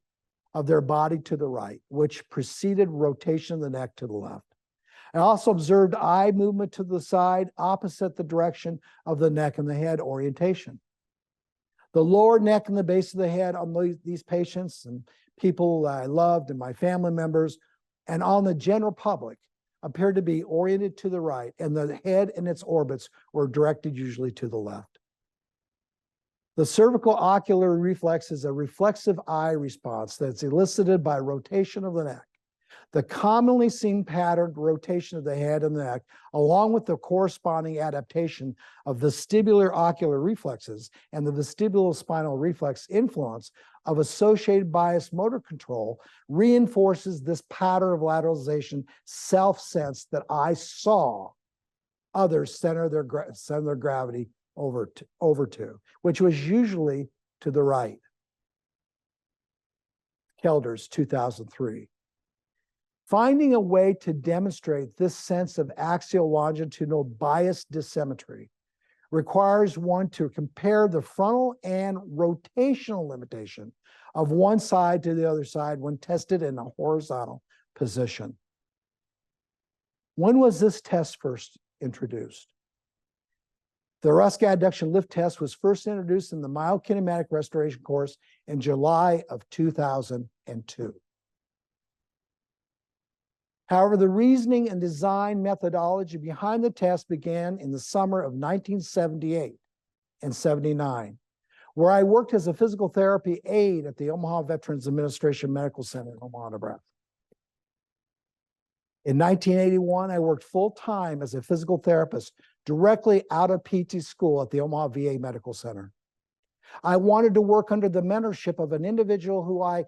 of their body to the right, which preceded rotation of the neck to the left. I also observed eye movement to the side opposite the direction of the neck and the head orientation. The lower neck and the base of the head on these patients and people I loved and my family members and on the general public appeared to be oriented to the right, and the head and its orbits were directed usually to the left. The cervical ocular reflex is a reflexive eye response that's elicited by rotation of the neck. The commonly seen patterned rotation of the head and the neck, along with the corresponding adaptation of vestibular ocular reflexes and the vestibulospinal reflex influence of associated bias motor control, reinforces this pattern of lateralization self-sense that I saw others center their gravity over to, which was usually to the right. Kelders, 2003. Finding a way to demonstrate this sense of axial longitudinal bias dissymmetry requires one to compare the frontal and rotational limitation of one side to the other side when tested in a horizontal position. When was this test first introduced? The Hruska Adduction Lift Test was first introduced in the Myokinematic Restoration course in July of 2002. However, the reasoning and design methodology behind the test began in the summer of 1978 and 79, where I worked as a physical therapy aide at the Omaha Veterans Administration Medical Center in Omaha, Nebraska. In 1981, I worked full-time as a physical therapist directly out of PT school at the Omaha VA Medical Center. I wanted to work under the mentorship of an individual who I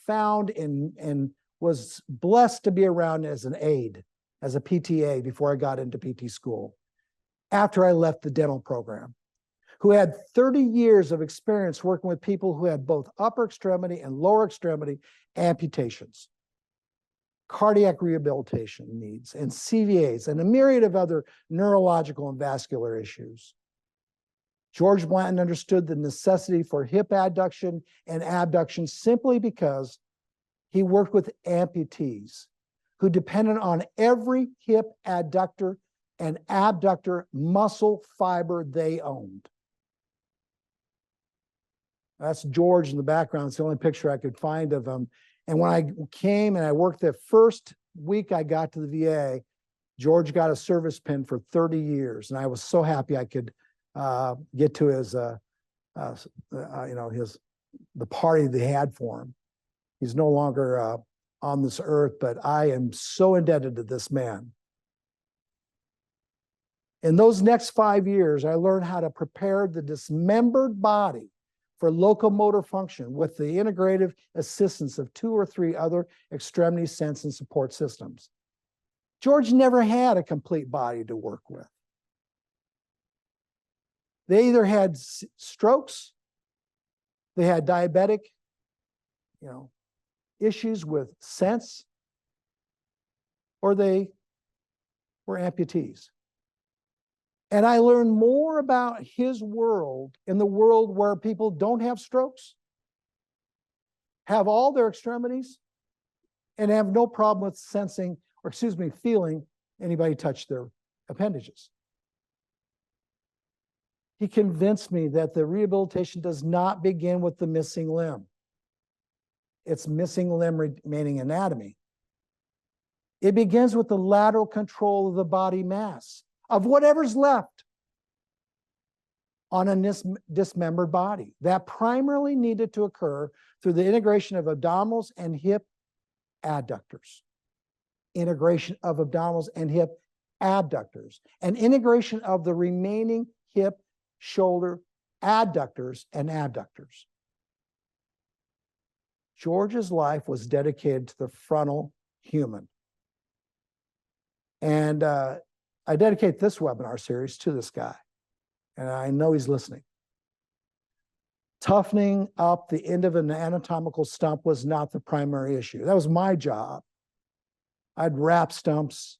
found and was blessed to be around as an aide, as a PTA before I got into PT school, after I left the dental program, who had 30 years of experience working with people who had both upper extremity and lower extremity amputations, cardiac rehabilitation needs, and CVAs, and a myriad of other neurological and vascular issues. George Blanton understood the necessity for hip adduction and abduction simply because he worked with amputees who depended on every hip adductor and abductor muscle fiber they owned. That's George in the background. It's the only picture I could find of him. And when I came and I worked the first week I got to the VA, George got a service pin for 30 years. And I was so happy I could get to his, the party they had for him. He's no longer on this earth, but I am so indebted to this man. In those next 5 years, I learned how to prepare the dismembered body for locomotor function with the integrative assistance of 2 or 3 other extremity sense and support systems. George never had a complete body to work with. They either had strokes, they had diabetic, issues with sense, or they were amputees. And I learned more about his world in the world where people don't have strokes, have all their extremities, and have no problem with sensing, or excuse me, feeling anybody touch their appendages. He convinced me that the rehabilitation does not begin with the missing limb. It's missing limb remaining anatomy. It begins with the lateral control of the body mass, of whatever's left on a dismembered body. That primarily needed to occur through the integration of abdominals and hip adductors. Integration of abdominals and hip abductors. And integration of the remaining hip, shoulder, adductors, and abductors. George's life was dedicated to the frontal human. And I dedicate this webinar series to this guy. And I know he's listening. Toughening up the end of an anatomical stump was not the primary issue. That was my job. I'd wrap stumps.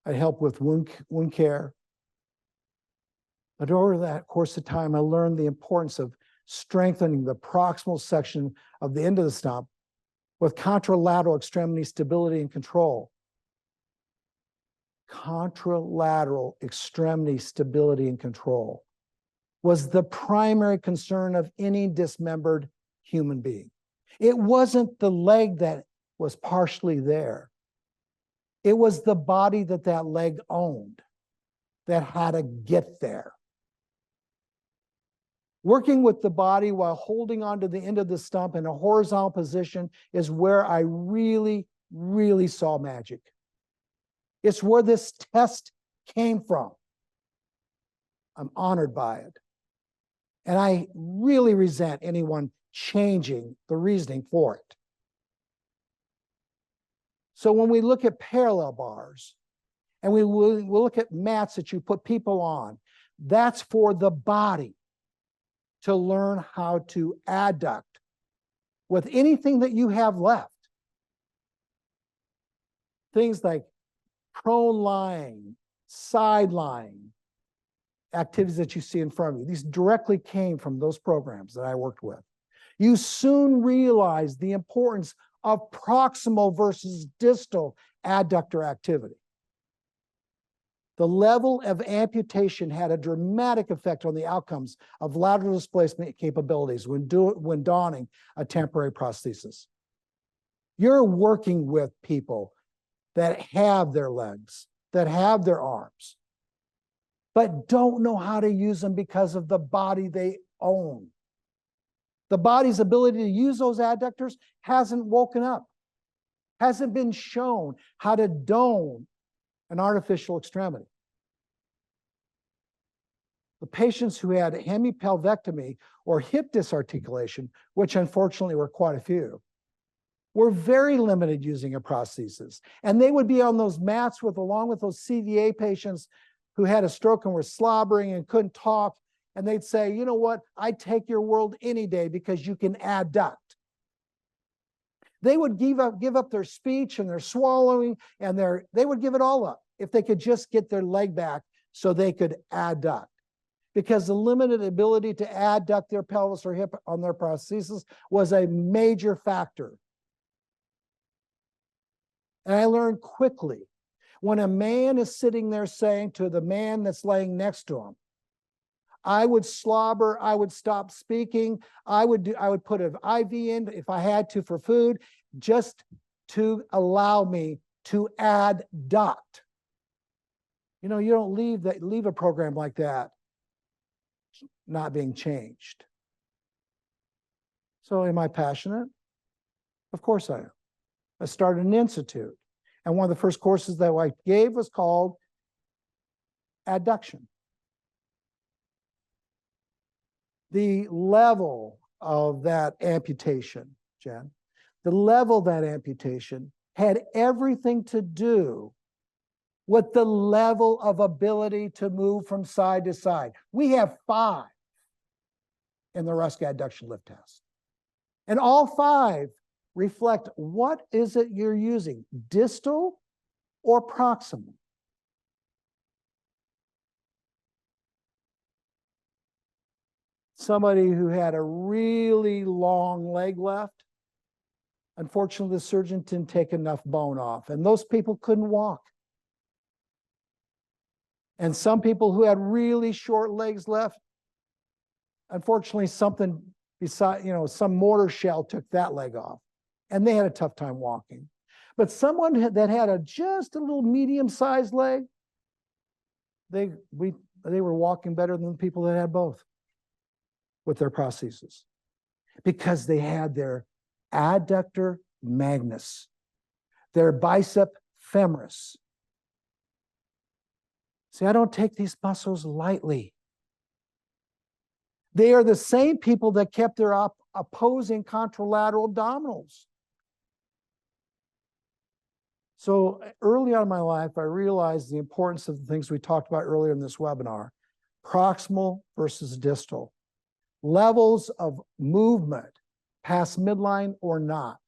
I'd help with wound care. But over that course of time, I learned the importance of strengthening the proximal section of the end of the stump with contralateral extremity stability and control. Contralateral extremity stability and control was the primary concern of any dismembered human being. It wasn't the leg that was partially there. It was the body that that leg owned that had to get there. Working with the body while holding onto the end of the stump in a horizontal position is where I really, really saw magic. It's where this test came from. I'm honored by it. And I really resent anyone changing the reasoning for it. So when we look at parallel bars, and we'll look at mats that you put people on, that's for the body to learn how to adduct with anything that you have left. Things like prone lying, side lying, activities that you see in front of you. These directly came from those programs that I worked with. You soon realize the importance of proximal versus distal adductor activity. The level of amputation had a dramatic effect on the outcomes of lateral displacement capabilities when donning a temporary prosthesis. You're working with people that have their legs, that have their arms, but don't know how to use them because of the body they own. The body's ability to use those adductors hasn't woken up, hasn't been shown how to dome an artificial extremity. The patients who had hemipelvectomy or hip disarticulation, which unfortunately were quite a few, were very limited using a prosthesis. And they would be on those mats along with those CVA patients who had a stroke and were slobbering and couldn't talk. And they'd say, you know what, I'd take your world any day because you can adduct. They would give up their speech and their swallowing, and they would give it all up if they could just get their leg back so they could adduct. Because the limited ability to adduct their pelvis or hip on their prosthesis was a major factor. And I learned quickly, when a man is sitting there saying to the man that's laying next to him, I would slobber, I would stop speaking, I would put an IV in if I had to for food, just to allow me to adduct. You know, you don't leave a program like that not being changed. So am I passionate? Of course I am. I started an institute, and one of the first courses that I gave was called Adduction. The level of that amputation, Jen, the level of that amputation had everything to do with the level of ability to move from side to side. We have 5 in the Hruska Adduction Lift Test. And all 5 reflect what is it you're using, distal or proximal? Somebody who had a really long leg left, unfortunately, the surgeon didn't take enough bone off, and those people couldn't walk. And some people who had really short legs left, unfortunately, something beside, some mortar shell took that leg off, and they had a tough time walking. But someone that had just a little medium-sized leg, they were walking better than the people that had both with their prosthesis, because they had their adductor magnus, their bicep femoris. See, I don't take these muscles lightly. They are the same people that kept their opposing contralateral abdominals. So early on in my life, I realized the importance of the things we talked about earlier in this webinar: proximal versus distal, levels of movement past midline or not.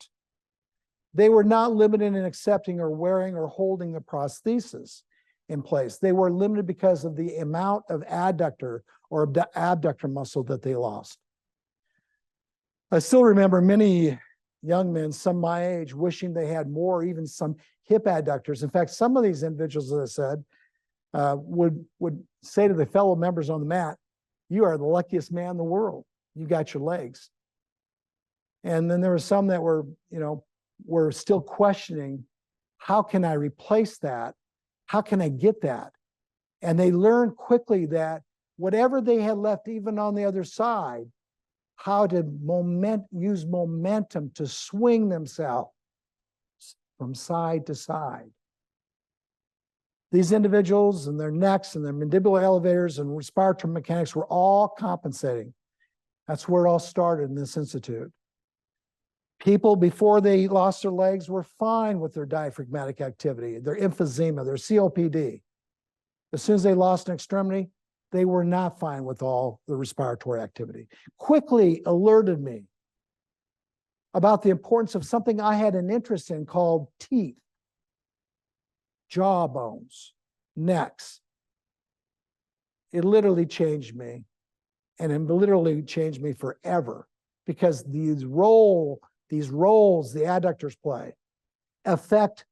They were not limited in accepting or wearing or holding the prosthesis in place. They were limited because of the amount of adductor or abductor muscle that they lost. I still remember many young men, some my age, wishing they had more, even some hip adductors. In fact, some of these individuals, as I said, would say to the fellow members on the mat, "You are the luckiest man in the world. You got your legs." And then there were some that were still questioning, how can I replace that? How can I get that? And they learned quickly that whatever they had left, even on the other side, how to use momentum to swing themselves from side to side. These individuals and their necks and their mandibular elevators and respiratory mechanics were all compensating. That's where it all started in this institute. People, before they lost their legs, were fine with their diaphragmatic activity, their emphysema, their COPD. As soon as they lost an extremity, they were not fine with all the respiratory activity. Quickly alerted me about the importance of something I had an interest in called teeth, jaw bones, necks. It literally changed me, and it literally changed me forever, because these roles the adductors play affect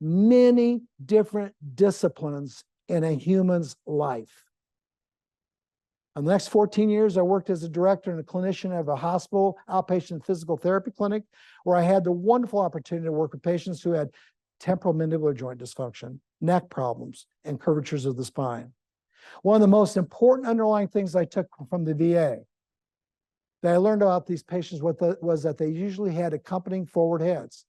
many different disciplines in a human's life. In the next 14 years, I worked as a director and a clinician of a hospital outpatient physical therapy clinic, where I had the wonderful opportunity to work with patients who had temporal mandibular joint dysfunction, neck problems, and curvatures of the spine. One of the most important underlying things I took from the VA that I learned about these patients was that they usually had accompanying forward heads.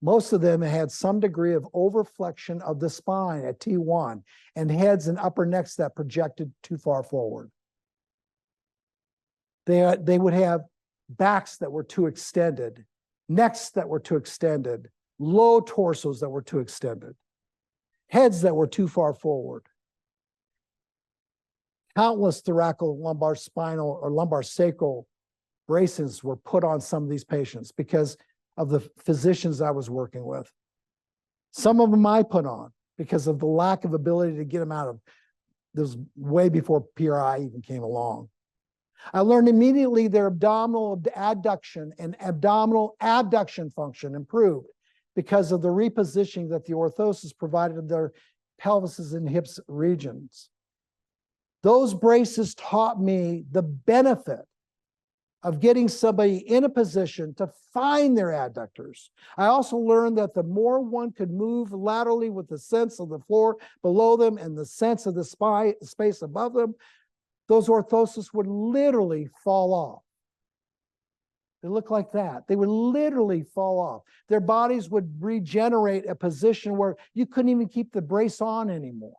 Most of them had some degree of overflexion of the spine at T1 and heads and upper necks that projected too far forward. They would have backs that were too extended, necks that were too extended, low torsos that were too extended, heads that were too far forward. Countless thoracolumbar spinal or lumbar sacral braces were put on some of these patients because of the physicians I was working with. Some of them I put on because of the lack of ability to get them out of this, way before PRI even came along. I learned immediately their abdominal adduction and abdominal abduction function improved because of the repositioning that the orthosis provided of their pelvises and hips regions. Those braces taught me the benefit of getting somebody in a position to find their adductors. I also learned that the more one could move laterally with the sense of the floor below them and the sense of the space above them, those orthoses would literally fall off. They look like that. They would literally fall off. Their bodies would regenerate a position where you couldn't even keep the brace on anymore.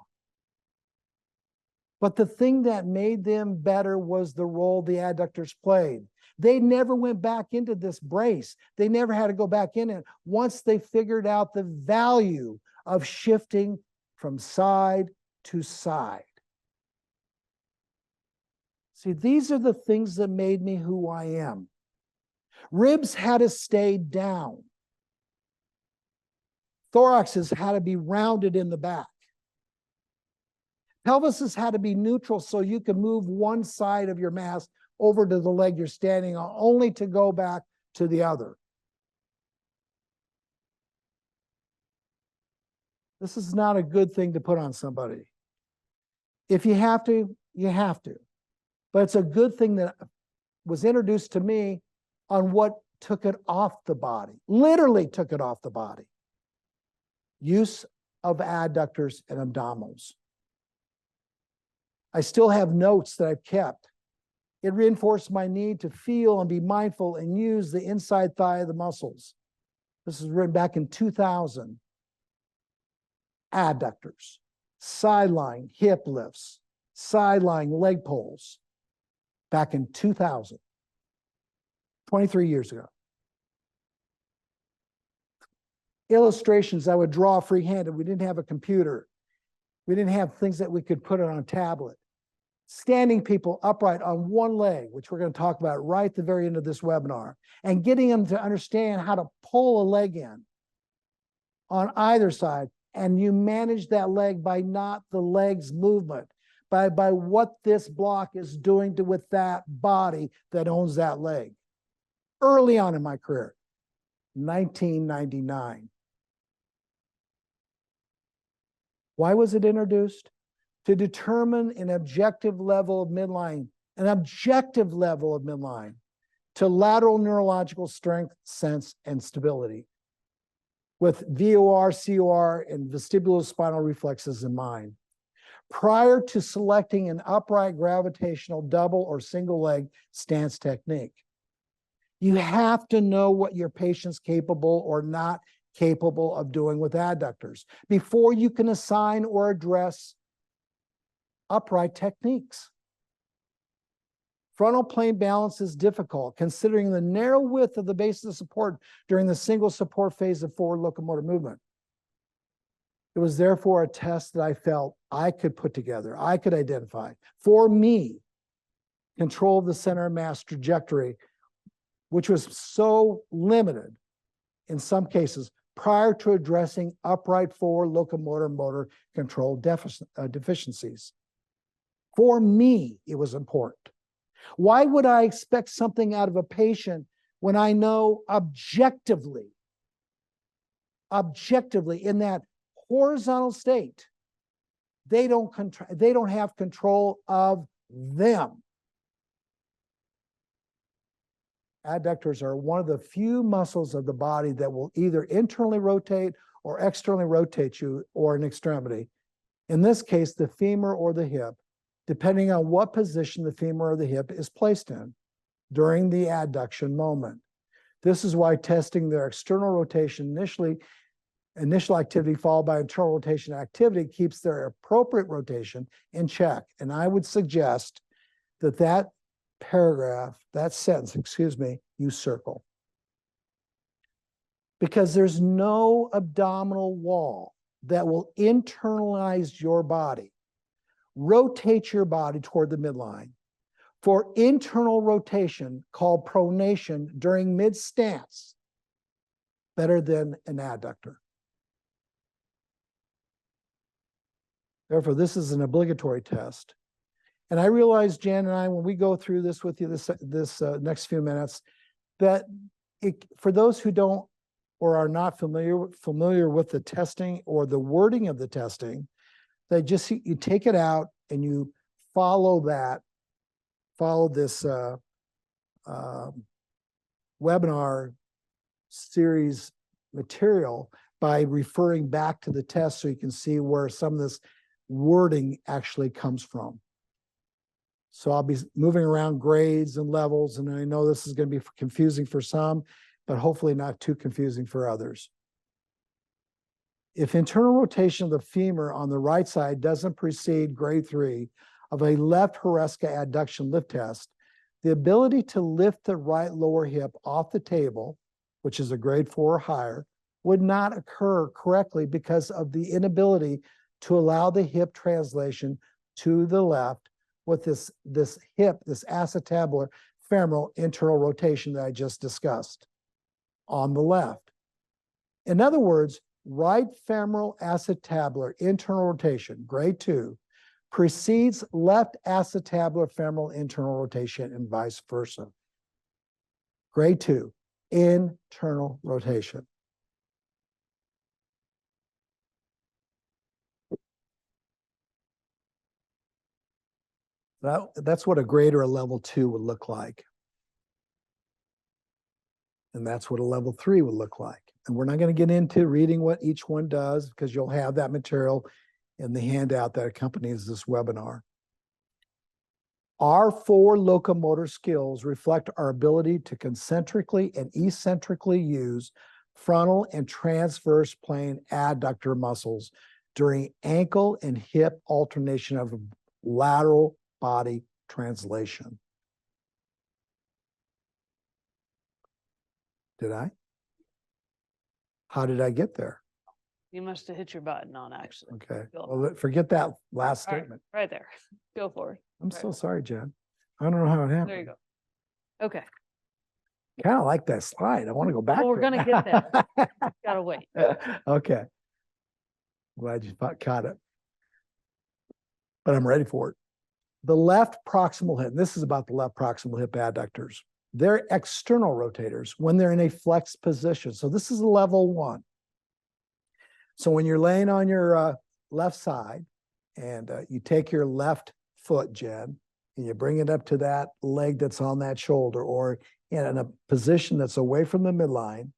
But the thing that made them better was the role the adductors played. They never went back into this brace. They never had to go back in it once they figured out the value of shifting from side to side. See, these are the things that made me who I am. Ribs had to stay down. Thoraxes had to be rounded in the back. Pelvises had to be neutral so you could move one side of your mass over to the leg you're standing on, only to go back to the other. This is not a good thing to put on somebody. If you have to, you have to. But it's a good thing that was introduced to me on what took it off the body, literally took it off the body. Use of adductors and abdominals. I still have notes that I've kept. It reinforced my need to feel and be mindful and use the inside thigh of the muscles. This was written back in 2000. Adductors, sideline hip lifts, sideline leg pulls, back in 2000, 23 years ago. Illustrations I would draw freehanded. We didn't have a computer. We didn't have things that we could put it on a tablet. Standing people upright on one leg, which we're going to talk about right at the very end of this webinar, and getting them to understand how to pull a leg in on either side. And you manage that leg by not the leg's movement, by what this block is doing with that body that owns that leg. Early on in my career, 1999. Why was it introduced? To determine an objective level of midline, to lateral neurological strength, sense, and stability, with VOR, COR, and vestibulospinal reflexes in mind. Prior to selecting an upright gravitational double or single leg stance technique, you have to know what your patient's capable or not capable of doing with adductors before you can assign or address upright techniques. Frontal plane balance is difficult considering the narrow width of the base of support during the single support phase of forward locomotor movement. It was therefore a test that I felt I could put together, I could identify. For me, control of the center of mass trajectory, which was so limited in some cases prior to addressing upright forward locomotor motor control deficiencies. For me, it was important. Why would I expect something out of a patient when I know objectively in that horizontal state, they don't have control of them. Adductors are one of the few muscles of the body that will either internally rotate or externally rotate you or an extremity. In this case, the femur or the hip, depending on what position the femur or the hip is placed in during the adduction moment. This is why testing their external rotation initial activity followed by internal rotation activity keeps their appropriate rotation in check. And I would suggest that paragraph, that sentence, you circle. Because there's no abdominal wall that will internalize your body. Rotate your body toward the midline. For internal rotation, called pronation during mid-stance, better than an adductor. Therefore, this is an obligatory test. And I realize, Jan and I, when we go through this with you this next few minutes, that for those who don't or are not familiar with the testing or the wording of the testing, you take it out and you follow this webinar series material by referring back to the test so you can see where some of this wording actually comes from. So I'll be moving around grades and levels, and I know this is going to be confusing for some, but hopefully not too confusing for others. If internal rotation of the femur on the right side doesn't precede grade 3 of a left Hruska adduction lift test, the ability to lift the right lower hip off the table, which is a grade 4 or higher, would not occur correctly because of the inability to allow the hip translation to the left with this acetabular femoral internal rotation that I just discussed on the left. In other words, right femoral acetabular internal rotation, grade 2, precedes left acetabular femoral internal rotation and vice versa. Grade 2, internal rotation. That's what a grade or a level 2 would look like. And that's what a level 3 would look like. And we're not going to get into reading what each one does because you'll have that material in the handout that accompanies this webinar. Our 4 locomotor skills reflect our ability to concentrically and eccentrically use frontal and transverse plane adductor muscles during ankle and hip alternation of lateral body translation. Did I? How did I get there? You must have hit your button on accident. Okay. Go Well, forget that last All right, statement. right there. Go for it. I'm Right. so sorry, Jen. I don't know how it happened. There you go. Okay. Kind of like that slide. I want to go back. Well, we're to it. gonna get there. Gotta wait. Okay. Glad you caught it. But I'm ready for it. The left proximal hip, this is about the left proximal hip adductors. They're external rotators when they're in a flexed position. So this is level 1. So when you're laying on your left side and you take your left foot, Jen, and you bring it up to that leg that's on that shoulder or in a position that's away from the midline,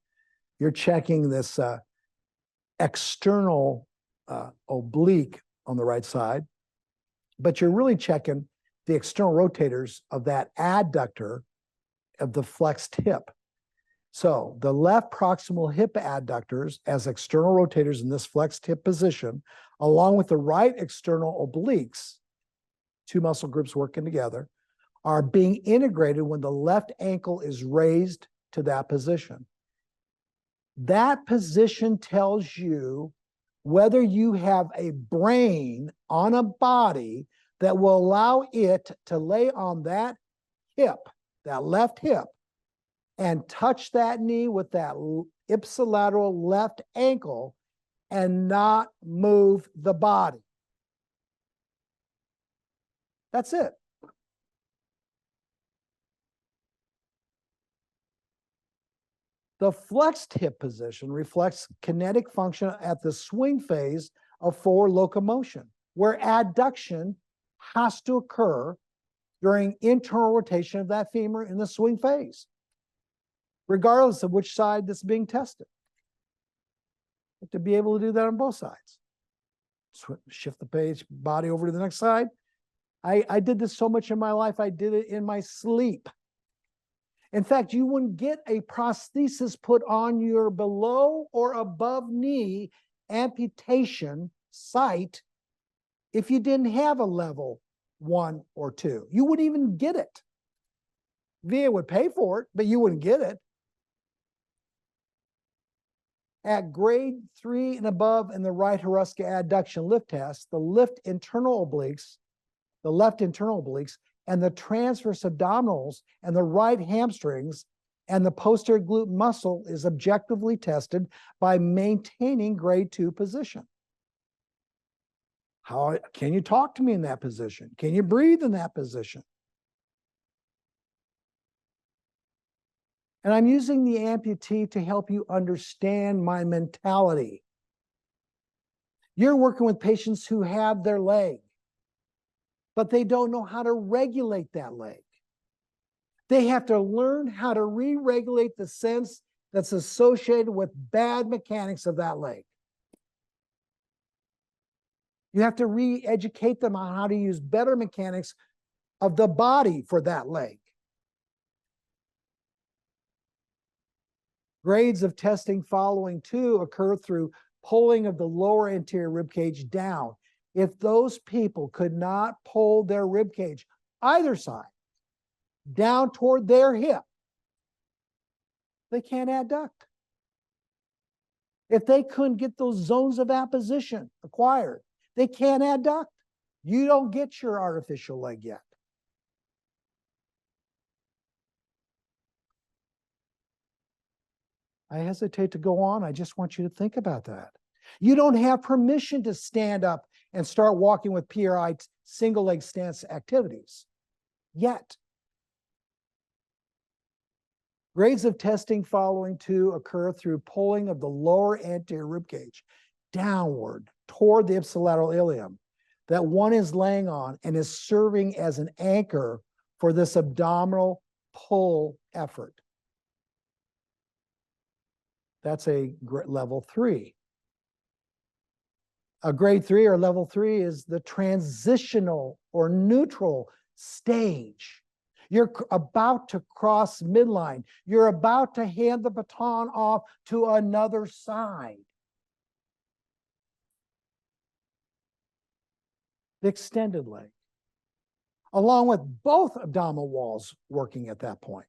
you're checking this external oblique on the right side, but you're really checking the external rotators of that adductor of the flexed hip. So the left proximal hip adductors as external rotators in this flexed hip position, along with the right external obliques, 2 muscle groups working together, are being integrated when the left ankle is raised to that position. That position tells you whether you have a brain on a body that will allow it to lay on that hip, that left hip, and touch that knee with that ipsilateral left ankle and not move the body. That's it. The flexed hip position reflects kinetic function at the swing phase of forward locomotion, where adduction has to occur during internal rotation of that femur in the swing phase, regardless of which side that's being tested. You have to be able to do that on both sides. Shift the body over to the next side. I did this so much in my life, I did it in my sleep. In fact, you wouldn't get a prosthesis put on your below or above knee amputation site if you didn't have a level 1 or 2. You wouldn't even get it. VA would pay for it, but you wouldn't get it. At grade 3 and above in the right Hruska adduction lift test, the left internal obliques, and the transverse abdominals and the right hamstrings and the posterior glute muscle is objectively tested by maintaining grade 2 position. How can you talk to me in that position? Can you breathe in that position? And I'm using the amputee to help you understand my mentality. You're working with patients who have their leg, but they don't know how to regulate that leg. They have to learn how to re-regulate the sense that's associated with bad mechanics of that leg. You have to re-educate them on how to use better mechanics of the body for that leg. Grades of testing following 2 occur through pulling of the lower anterior rib cage down. If those people could not pull their rib cage, either side, down toward their hip, they can't adduct. If they couldn't get those zones of apposition acquired, they can't adduct. You don't get your artificial leg yet. I hesitate to go on. I just want you to think about that. You don't have permission to stand up and start walking with PRI single leg stance activities yet. Grades of testing following to occur through pulling of the lower anterior rib cage downward toward the ipsilateral ilium that one is laying on and is serving as an anchor for this abdominal pull effort. That's a level 3. A grade 3 or level 3 is the transitional or neutral stage. You're about to cross midline. You're about to hand the baton off to another side. The extended leg, along with both abdominal walls working at that point.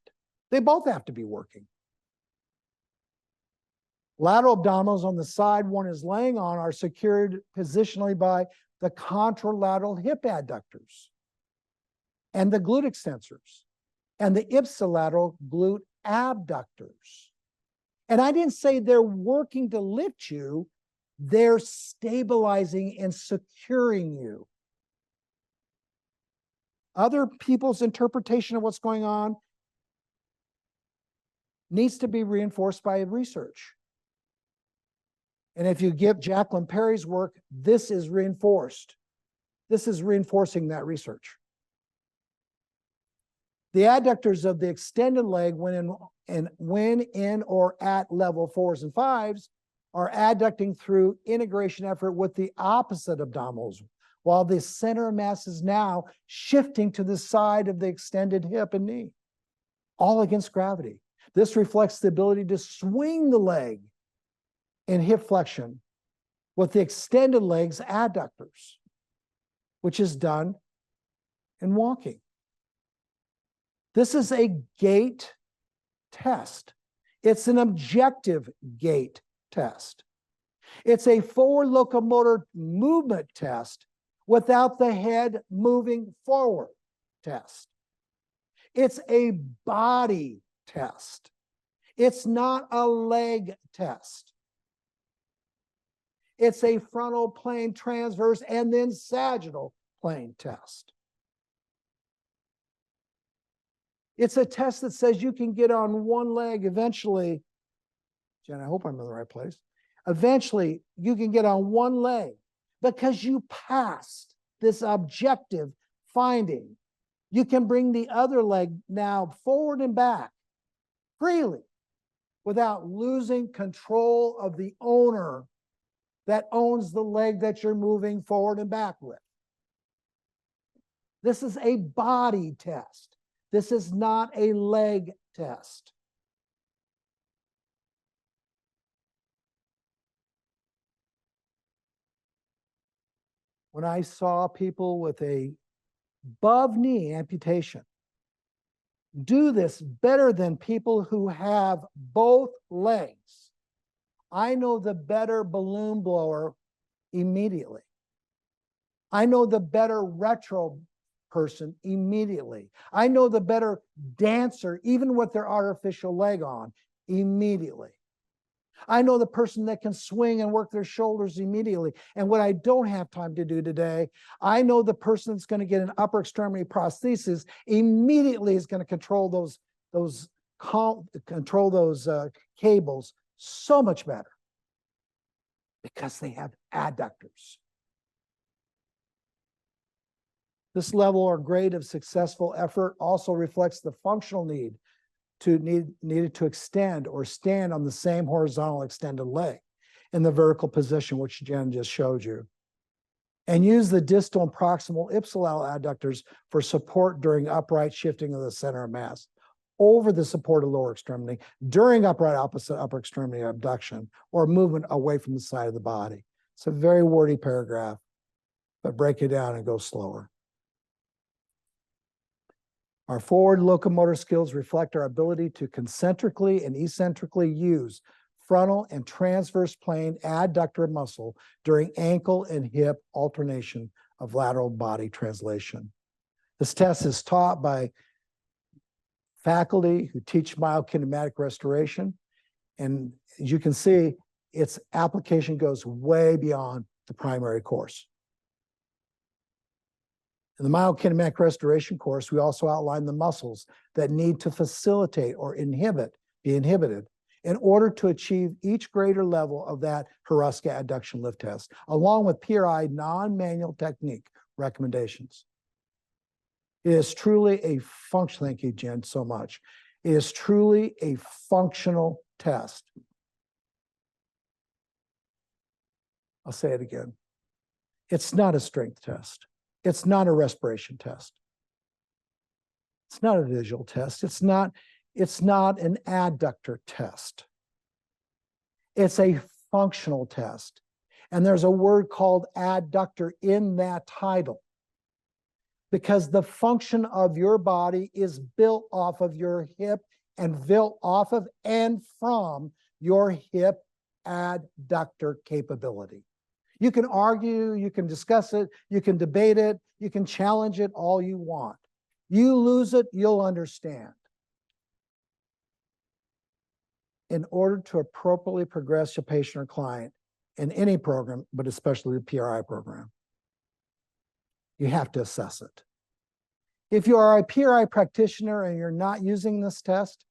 They both have to be working. Lateral abdominals on the side one is laying on are secured positionally by the contralateral hip adductors and the glute extensors and the ipsilateral glute abductors. And I didn't say they're working to lift you, they're stabilizing and securing you. Other people's interpretation of what's going on needs to be reinforced by research. And if you give Jacqueline Perry's work, this is reinforced. This is reinforcing that research. The adductors of the extended leg when in or at level 4s and 5s are adducting through integration effort with the opposite abdominals, while the center of mass is now shifting to the side of the extended hip and knee, all against gravity. This reflects the ability to swing the leg in hip flexion with the extended legs adductors, which is done in walking. This is a gait test. It's an objective gait test. It's a forward locomotor movement test without the head moving forward test. It's a body test. It's not a leg test. It's a frontal plane transverse and then sagittal plane test. It's a test that says you can get on one leg eventually. Jen, I hope I'm in the right place. Eventually, you can get on one leg because you passed this objective finding. You can bring the other leg now forward and back freely without losing control of the owner that owns the leg that you're moving forward and back with. This is a body test. This is not a leg test. When I saw people with a above knee amputation do this better than people who have both legs, I know the better balloon blower immediately. I know the better retro person immediately. I know the better dancer, even with their artificial leg on, immediately. I know the person that can swing and work their shoulders immediately. And what I don't have time to do today, I know the person that's going to get an upper extremity prosthesis immediately is going to control those cables so much better because they have adductors. This level or grade of successful effort also reflects the functional needed to extend or stand on the same horizontal extended leg in the vertical position, which Jen just showed you, and use the distal and proximal ipsilateral adductors for support during upright shifting of the center of mass over the supported lower extremity during upright opposite upper extremity abduction or movement away from the side of the body. It's a very wordy paragraph, but break it down and go slower. Our forward locomotor skills reflect our ability to concentrically and eccentrically use frontal and transverse plane adductor muscle during ankle and hip alternation of lateral body translation. This test is taught by faculty who teach myokinematic restoration And as you can see, its application goes way beyond the primary course. In the myokinematic restoration course, we also outline the muscles that need to facilitate or be inhibited in order to achieve each greater level of that Hruska Adduction Lift Test, along with PRI non-manual technique recommendations. It is truly a functional, thank you, Jen, so much. It is truly a functional test. I'll say it again. It's not a strength test. It's not a respiration test. It's not a visual test. It's not an adductor test. It's a functional test. And there's a word called adductor in that title, because the function of your body is built off of your hip and built off of and from your hip adductor capability. You can argue, you can discuss it, you can debate it, you can challenge it all you want. You lose it, you'll understand. In order to appropriately progress your patient or client in any program, but especially the PRI program, you have to assess it. If you are a PRI practitioner and you're not using this test,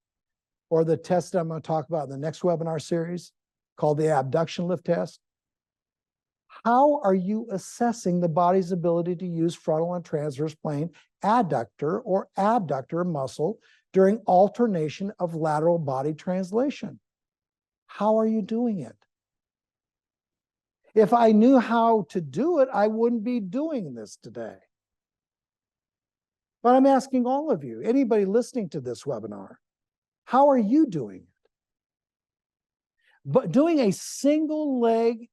or the test that I'm going to talk about in the next webinar series called the Abduction Lift Test, how are you assessing the body's ability to use frontal and transverse plane adductor or abductor muscle during alternation of lateral body translation? How are you doing it? If I knew how to do it, I wouldn't be doing this today. But I'm asking all of you, anybody listening to this webinar, how are you doing it? But doing a single leg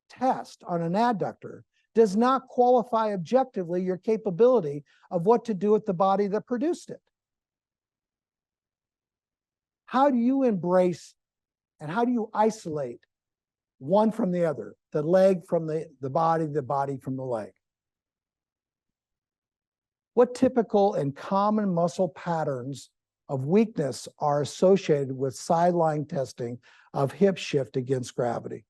test on an adductor does not qualify objectively your capability of what to do with the body that produced it. How do you embrace and how do you isolate one from the other, the leg from the body from the leg? What typical and common muscle patterns of weakness are associated with sideline testing of hip shift against gravity?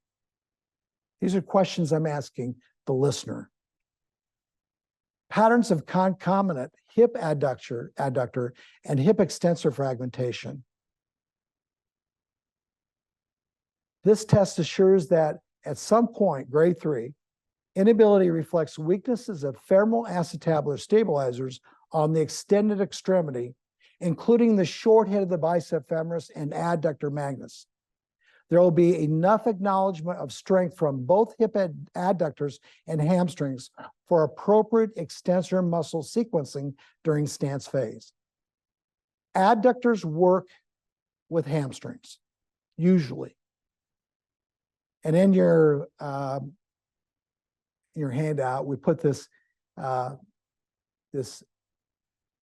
These are questions I'm asking the listener. Patterns of concomitant hip adductor and hip extensor fragmentation. This test assures that at some point, grade 3, inability reflects weaknesses of femoral acetabular stabilizers on the extended extremity, including the short head of the bicep femoris and adductor magnus. There will be enough acknowledgement of strength from both hip adductors and hamstrings for appropriate extensor muscle sequencing during stance phase. Adductors work with hamstrings, usually. And in your handout, we put this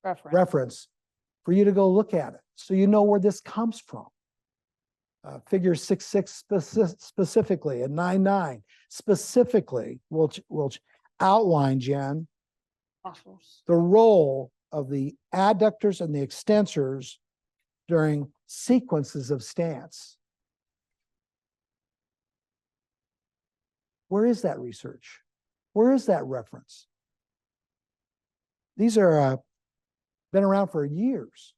reference for you to go look at it, so you know where this comes from. Figure 6.6 specifically and 9.9 specifically will outline, Jen, the role of the adductors and the extensors during sequences of stance. Where is that research? Where is that reference? These are been around for years.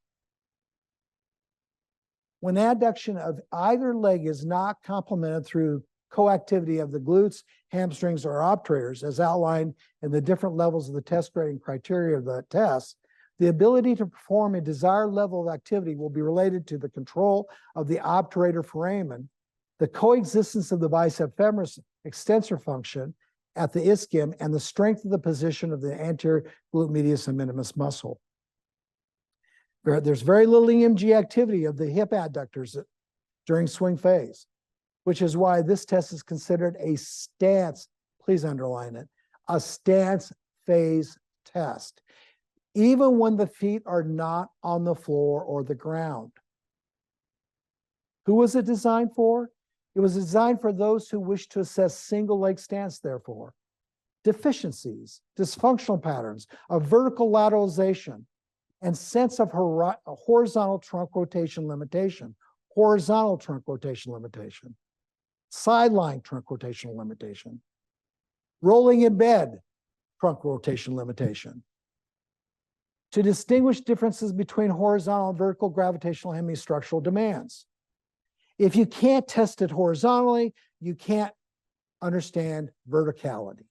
When adduction of either leg is not complemented through coactivity of the glutes, hamstrings, or obturators, as outlined in the different levels of the test grading criteria of the test, the ability to perform a desired level of activity will be related to the control of the obturator foramen, the coexistence of the bicep femoris extensor function at the ischium, and the strength of the position of the anterior glute medius and minimus muscle. There's very little EMG activity of the hip adductors during swing phase, which is why this test is considered a stance, please underline it, a stance phase test, even when the feet are not on the floor or the ground. Who was it designed for? It was designed for those who wish to assess single leg stance, therefore. Deficiencies, dysfunctional patterns of vertical lateralization, and sense of horizontal trunk rotation limitation, horizontal trunk rotation limitation, sideline trunk rotational limitation, rolling in bed trunk rotation limitation. To distinguish differences between horizontal and vertical gravitational hemistructural demands. If you can't test it horizontally, you can't understand verticality.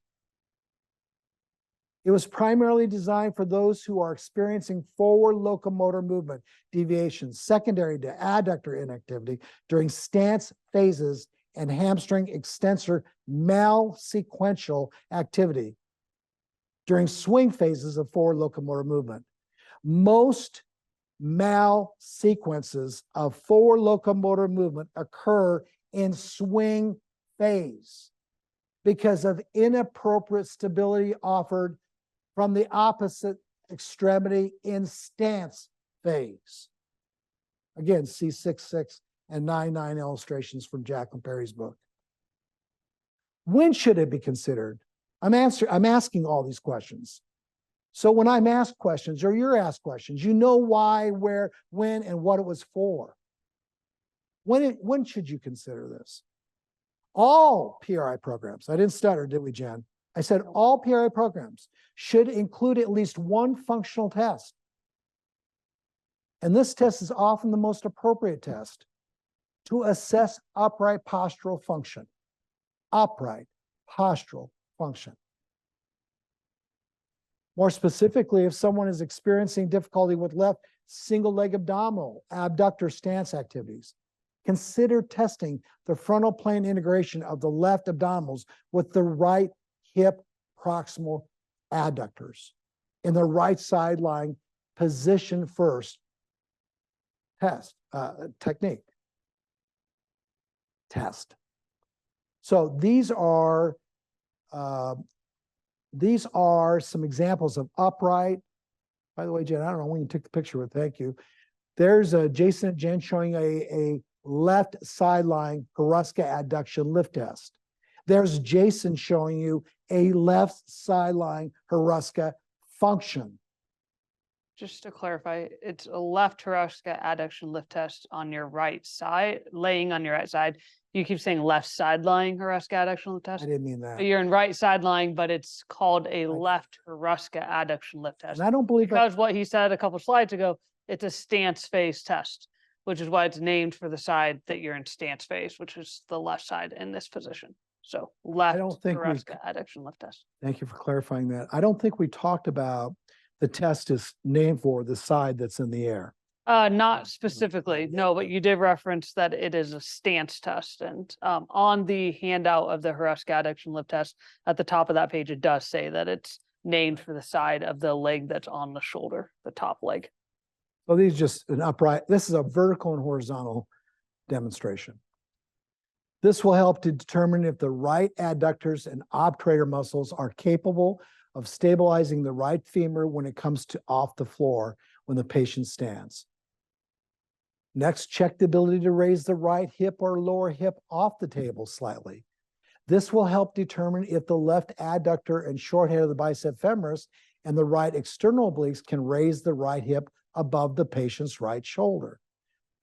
It was primarily designed for those who are experiencing forward locomotor movement deviations secondary to adductor inactivity during stance phases and hamstring extensor malsequential activity during swing phases of forward locomotor movement. Most malsequences of forward locomotor movement occur in swing phase because of inappropriate stability offered from the opposite extremity in stance phase. Again, see 6.6 and 9.9 illustrations from Jacqueline Perry's book. When should it be considered? I'm asking all these questions. So when I'm asked questions or you're asked questions, you know why, where, when, and what it was for. When should you consider this? All PRI programs, I didn't stutter, did we, Jen? I said all PRI programs should include at least one functional test. And this test is often the most appropriate test to assess upright postural function. Upright postural function. More specifically, if someone is experiencing difficulty with left single leg abdominal abductor stance activities, consider testing the frontal plane integration of the left abdominals with the right hip proximal adductors in the right side lying position first technique. Test. So these are some examples of upright. By the way, Jen, I don't know when you took the picture, but thank you. There's Jason and Jen showing a left sideline Hruska Adduction Lift Test. There's Jason showing you a left sideline Hruska function. Just to clarify, it's a left Hruska Adduction Lift Test on your right side, laying on your right side. You keep saying left side lying Hruska Adduction Lift Test. I didn't mean that. But you're in right side lying, but it's called a left Hruska Adduction Lift Test. And I don't believe because what he said a couple slides ago, it's a stance phase test, which is why it's named for the side that you're in stance phase, which is the left side in this position. So left Hruska Adduction Lift Test. Thank you for clarifying that. I don't think we talked about the test is named for the side that's in the air. Not specifically, no, but you did reference that it is a stance test. And on the handout of the Hruska Adduction Lift Test, at the top of that page, it does say that it's named for the side of the leg that's on the shoulder, the top leg. So these are just an upright, this is a vertical and horizontal demonstration. This will help to determine if the right adductors and obturator muscles are capable of stabilizing the right femur when it comes to off the floor when the patient stands. Next, check the ability to raise the right hip or lower hip off the table slightly. This will help determine if the left adductor and short head of the bicep femoris and the right external obliques can raise the right hip above the patient's right shoulder.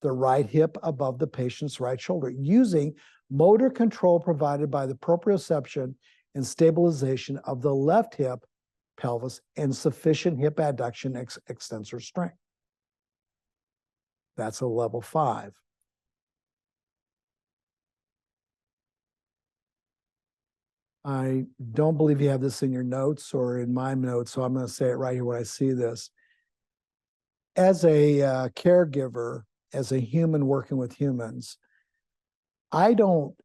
The right hip above the patient's right shoulder using motor control provided by the proprioception and stabilization of the left hip pelvis and sufficient hip adduction extensor strength. That's a level 5. I don't believe you have this in your notes or in my notes, so I'm going to say it right here when I see this. As a caregiver, as a human working with humans, I don't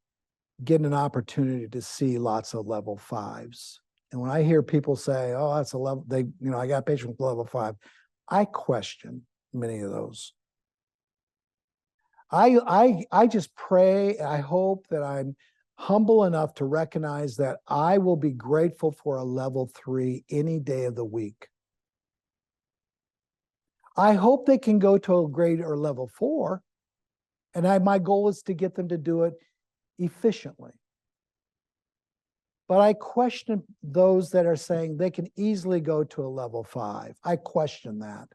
get an opportunity to see lots of level 5s. And when I hear people say, oh, that's a level, I got a patient with level 5, I question many of those. I just pray, I hope that I'm humble enough to recognize that I will be grateful for a level 3 any day of the week. I hope they can go to a grade or level 4, and my goal is to get them to do it efficiently. But I question those that are saying they can easily go to a level 5. I question that.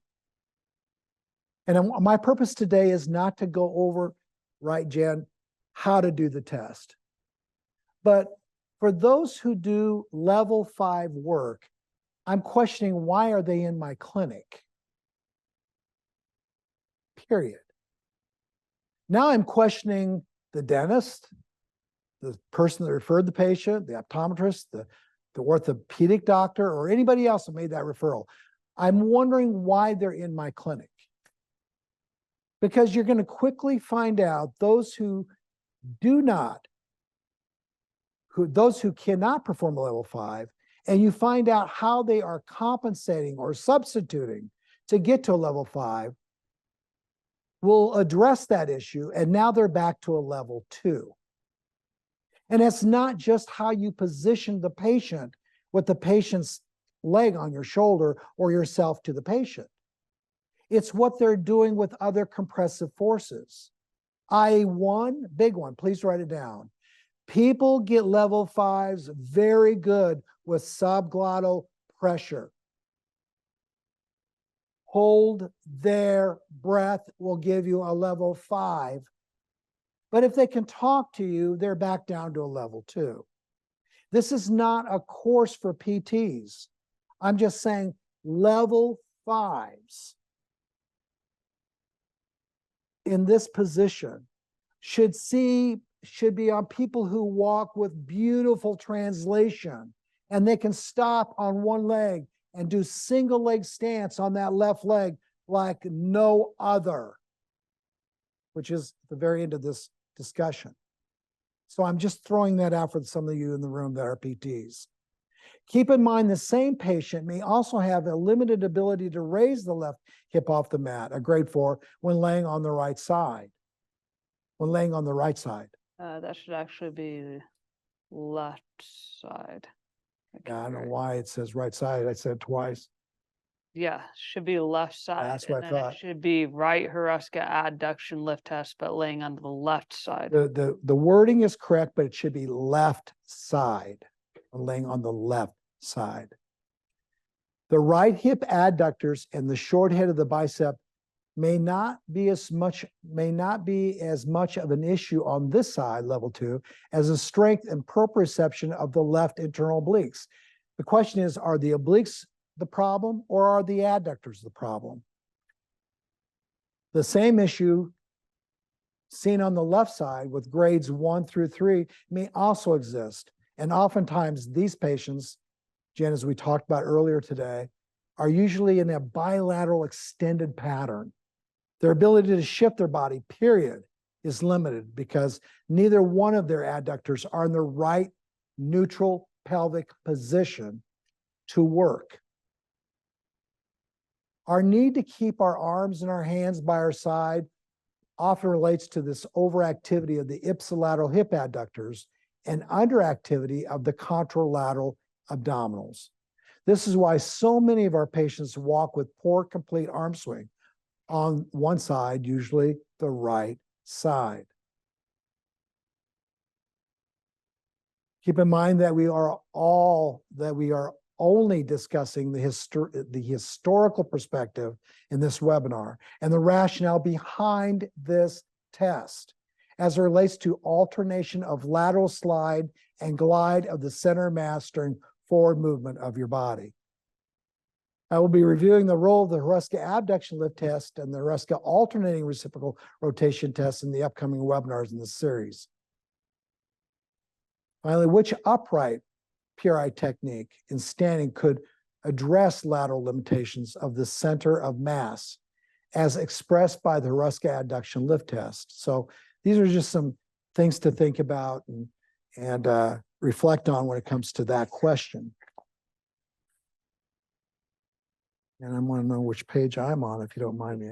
And my purpose today is not to go over right, Jen, how to do the test. But for those who do level 5 work, I'm questioning, why are they in my clinic? Period. Now I'm questioning the dentist, the person that referred the patient, the optometrist, the orthopedic doctor, or anybody else that made that referral. I'm wondering why they're in my clinic. Because you're going to quickly find out those who cannot perform a level 5, and you find out how they are compensating or substituting to get to a level 5, will address that issue, and now they're back to a level 2. And it's not just how you position the patient with the patient's leg on your shoulder or yourself to the patient. It's what they're doing with other compressive forces. one, big one, please write it down. People get level 5s very good with subglottal pressure. Hold their breath will give you a level 5. But if they can talk to you, they're back down to a level 2. This is not a course for PTs. I'm just saying level 5s in this position should be on people who walk with beautiful translation, and they can stop on one leg and do single leg stance on that left leg like no other, which is at the very end of this discussion. So I'm just throwing that out for some of you in the room that are PTs. Keep in mind, the same patient may also have a limited ability to raise the left hip off the mat, a grade 4, when laying on the right side. That should actually be left side. Yeah, I don't know why it says right side. I said it twice. Yeah, should be left side. That's what I and then thought. It should be right Hruska Adduction Lift Test, but laying on the left side. The wording is correct, but it should be left side, laying on the left side. The right hip adductors and the short head of the bicep may not be as much of an issue on this side, level 2, as the strength and proprioception of the left internal obliques. The question is, are the obliques the problem, or are the adductors the problem? The same issue seen on the left side with grades 1 through 3 may also exist. And oftentimes these patients, Jen, as we talked about earlier today, are usually in a bilateral extended pattern. Their ability to shift their body, period, is limited because neither one of their adductors are in the right neutral pelvic position to work. Our need to keep our arms and our hands by our side often relates to this overactivity of the ipsilateral hip adductors and underactivity of the contralateral abdominals. This is why so many of our patients walk with poor complete arm swing on one side, usually the right side. Keep in mind that we are only discussing the historical perspective in this webinar and the rationale behind this test as it relates to alternation of lateral slide and glide of the center mass during forward movement of your body. I will be reviewing the role of the Hruska Adduction Lift Test and the Hruska Alternating Reciprocal Rotation Test in the upcoming webinars in this series. Finally, which upright PRI technique in standing could address lateral limitations of the center of mass as expressed by the Hruska Adduction Lift Test? So these are just some things to think about and reflect on when it comes to that question. And I want to know which page I'm on, if you don't mind me.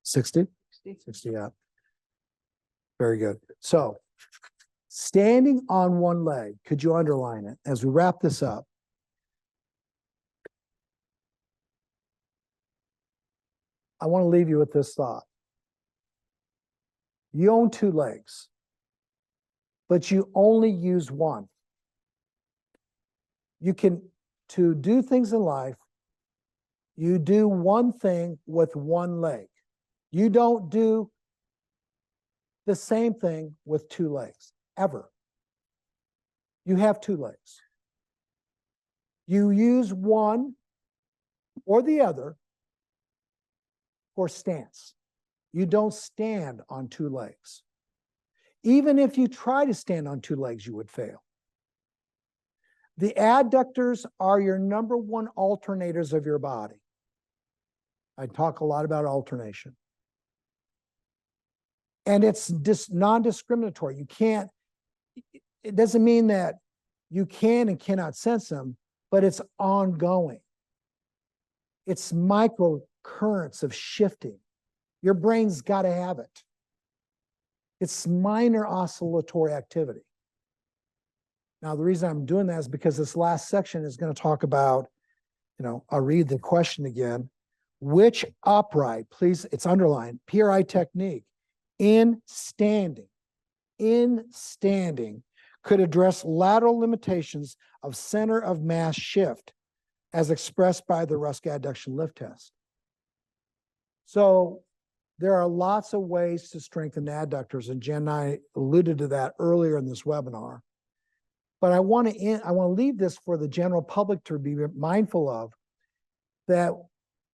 60? 60, yeah. Very good. So standing on one leg, could you underline it as we wrap this up? I want to leave you with this thought. You own 2 legs, but you only use one. To do things in life, you do one thing with one leg. You don't do The same thing with two legs, ever. You have two legs. You use one or the other for stance. You don't stand on two legs. Even if you try to stand on two legs, you would fail. The adductors are your number one alternators of your body. I talk a lot about alternation. And it's non-discriminatory. You can't, it doesn't mean that you can and cannot sense them, but it's ongoing. It's micro currents of shifting. Your brain's got to have it. It's minor oscillatory activity. Now, the reason I'm doing that is because this last section is going to talk about, I'll read the question again. Which upright, please, it's underlined, PRI technique in standing could address lateral limitations of center of mass shift as expressed by the Hruska Adduction Lift Test. So there are lots of ways to strengthen adductors, and Jen and I alluded to that earlier in this webinar. But I want to leave this for the general public to be mindful of, that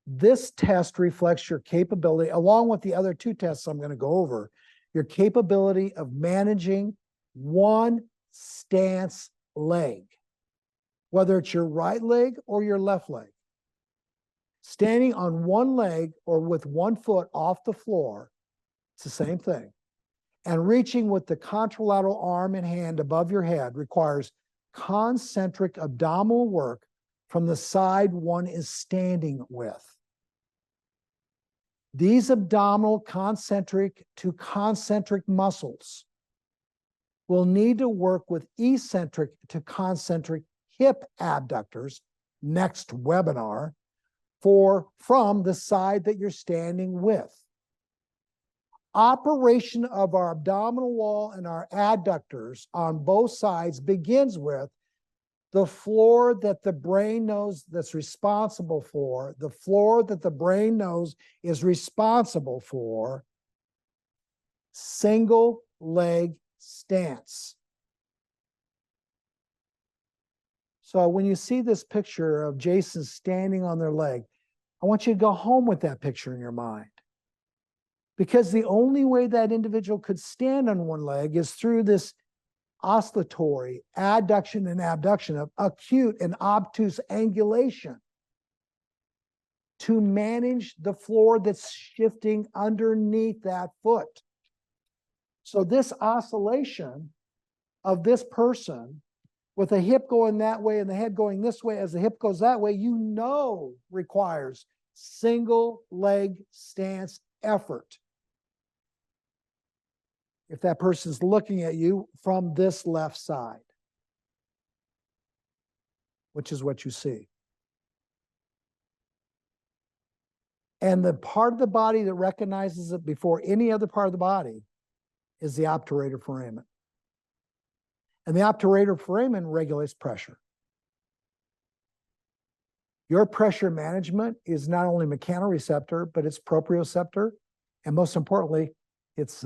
this test reflects your capability, along with the other two tests I'm going to go over, your capability of managing one stance leg, whether it's your right leg or your left leg. Standing on one leg or with one foot off the floor, it's the same thing. And reaching with the contralateral arm and hand above your head requires concentric abdominal work from the side one is standing with. These abdominal concentric to concentric muscles will need to work with eccentric to concentric hip abductors next webinar from the side that you're standing with. Operation of our abdominal wall and our adductors on both sides begins with the floor that the brain knows that's responsible for, the floor that the brain knows is responsible for single leg stance. So when you see this picture of Jason standing on their leg, I want you to go home with that picture in your mind. Because the only way that individual could stand on one leg is through this oscillatory adduction and abduction of acute and obtuse angulation to manage the floor that's shifting underneath that foot. So this oscillation of this person with the hip going that way and the head going this way as the hip goes that way, requires single leg stance effort. If that person's looking at you from this left side, which is what you see. And the part of the body that recognizes it before any other part of the body is the obturator foramen. And the obturator foramen regulates pressure. Your pressure management is not only mechanoreceptor, but it's proprioceptor, and most importantly, it's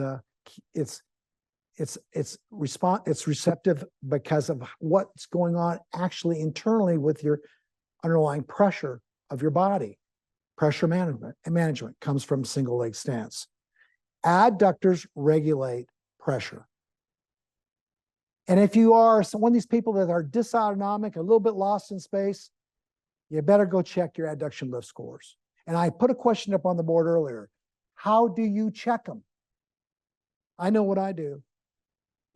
receptive because of what's going on actually internally with your underlying pressure of your body. Pressure management comes from single leg stance. Adductors regulate pressure. And if you are one of these people that are dysautonomic, a little bit lost in space, you better go check your adduction lift scores. And I put a question up on the board earlier. How do you check them? I know what I do.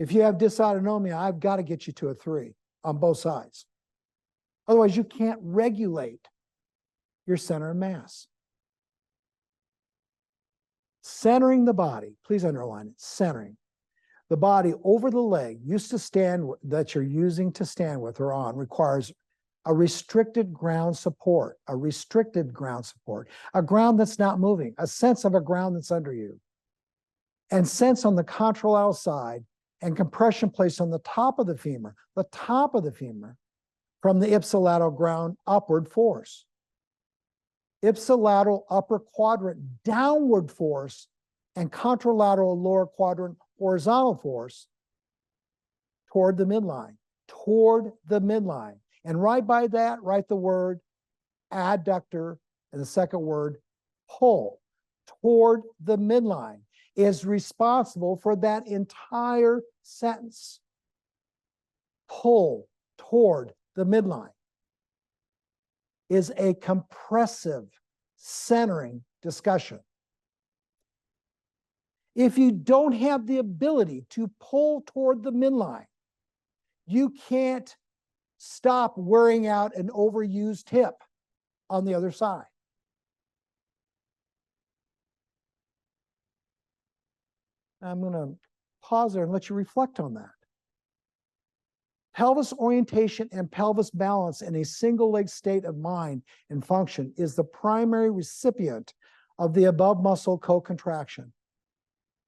If you have dysautonomia, I've got to get you to a 3 on both sides. Otherwise, you can't regulate your center of mass. Centering the body, please underline it, centering. The body over the leg that you're using to stand with or on requires a restricted ground support, a ground that's not moving, a sense of a ground that's under you. And sense on the contralateral side and compression placed on the top of the femur from the ipsilateral ground upward force. Ipsilateral upper quadrant downward force and contralateral lower quadrant horizontal force toward the midline, And right by that, write the word adductor and the second word pull toward the midline is responsible for that entire sentence. Pull toward the midline is a compressive centering discussion. If you don't have the ability to pull toward the midline, you can't stop wearing out an overused hip on the other side. I'm going to pause there and let you reflect on that. Pelvis orientation and pelvis balance in a single leg state of mind and function is the primary recipient of the above muscle co-contraction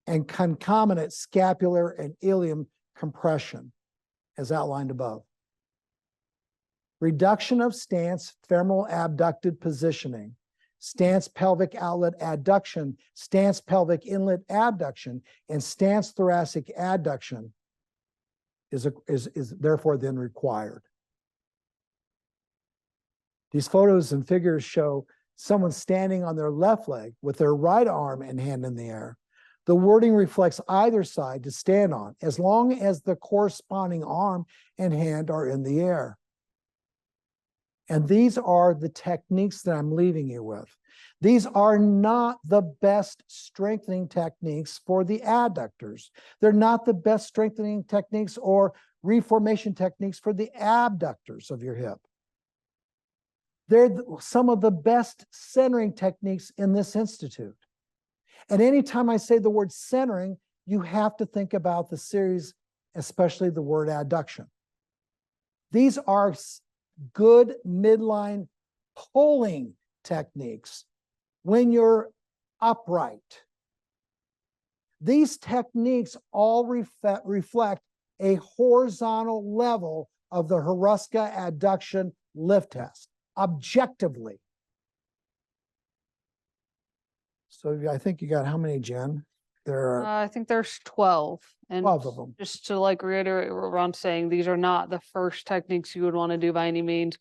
and concomitant scapular and ilium compression, as outlined above. Reduction of stance, femoral abducted positioning, stance pelvic outlet adduction, stance pelvic inlet abduction, and stance thoracic adduction is therefore then required. These photos and figures show someone standing on their left leg with their right arm and hand in the air. The wording reflects either side to stand on, as long as the corresponding arm and hand are in the air. And these are the techniques that I'm leaving you with. These are not the best strengthening techniques for the adductors. They're not the best strengthening techniques or reformation techniques for the abductors of your hip. They're some of the best centering techniques in this institute. And anytime I say the word centering, you have to think about the series, especially the word adduction. These are good midline pulling techniques when you're upright. These techniques all reflect a horizontal level of the Hruska Adduction Lift Test, objectively. So I think you got how many, Jen? There are I think there's 12. And 12 of them. just to like reiterate what Ron's saying, these are not the first techniques you would want to do by any means.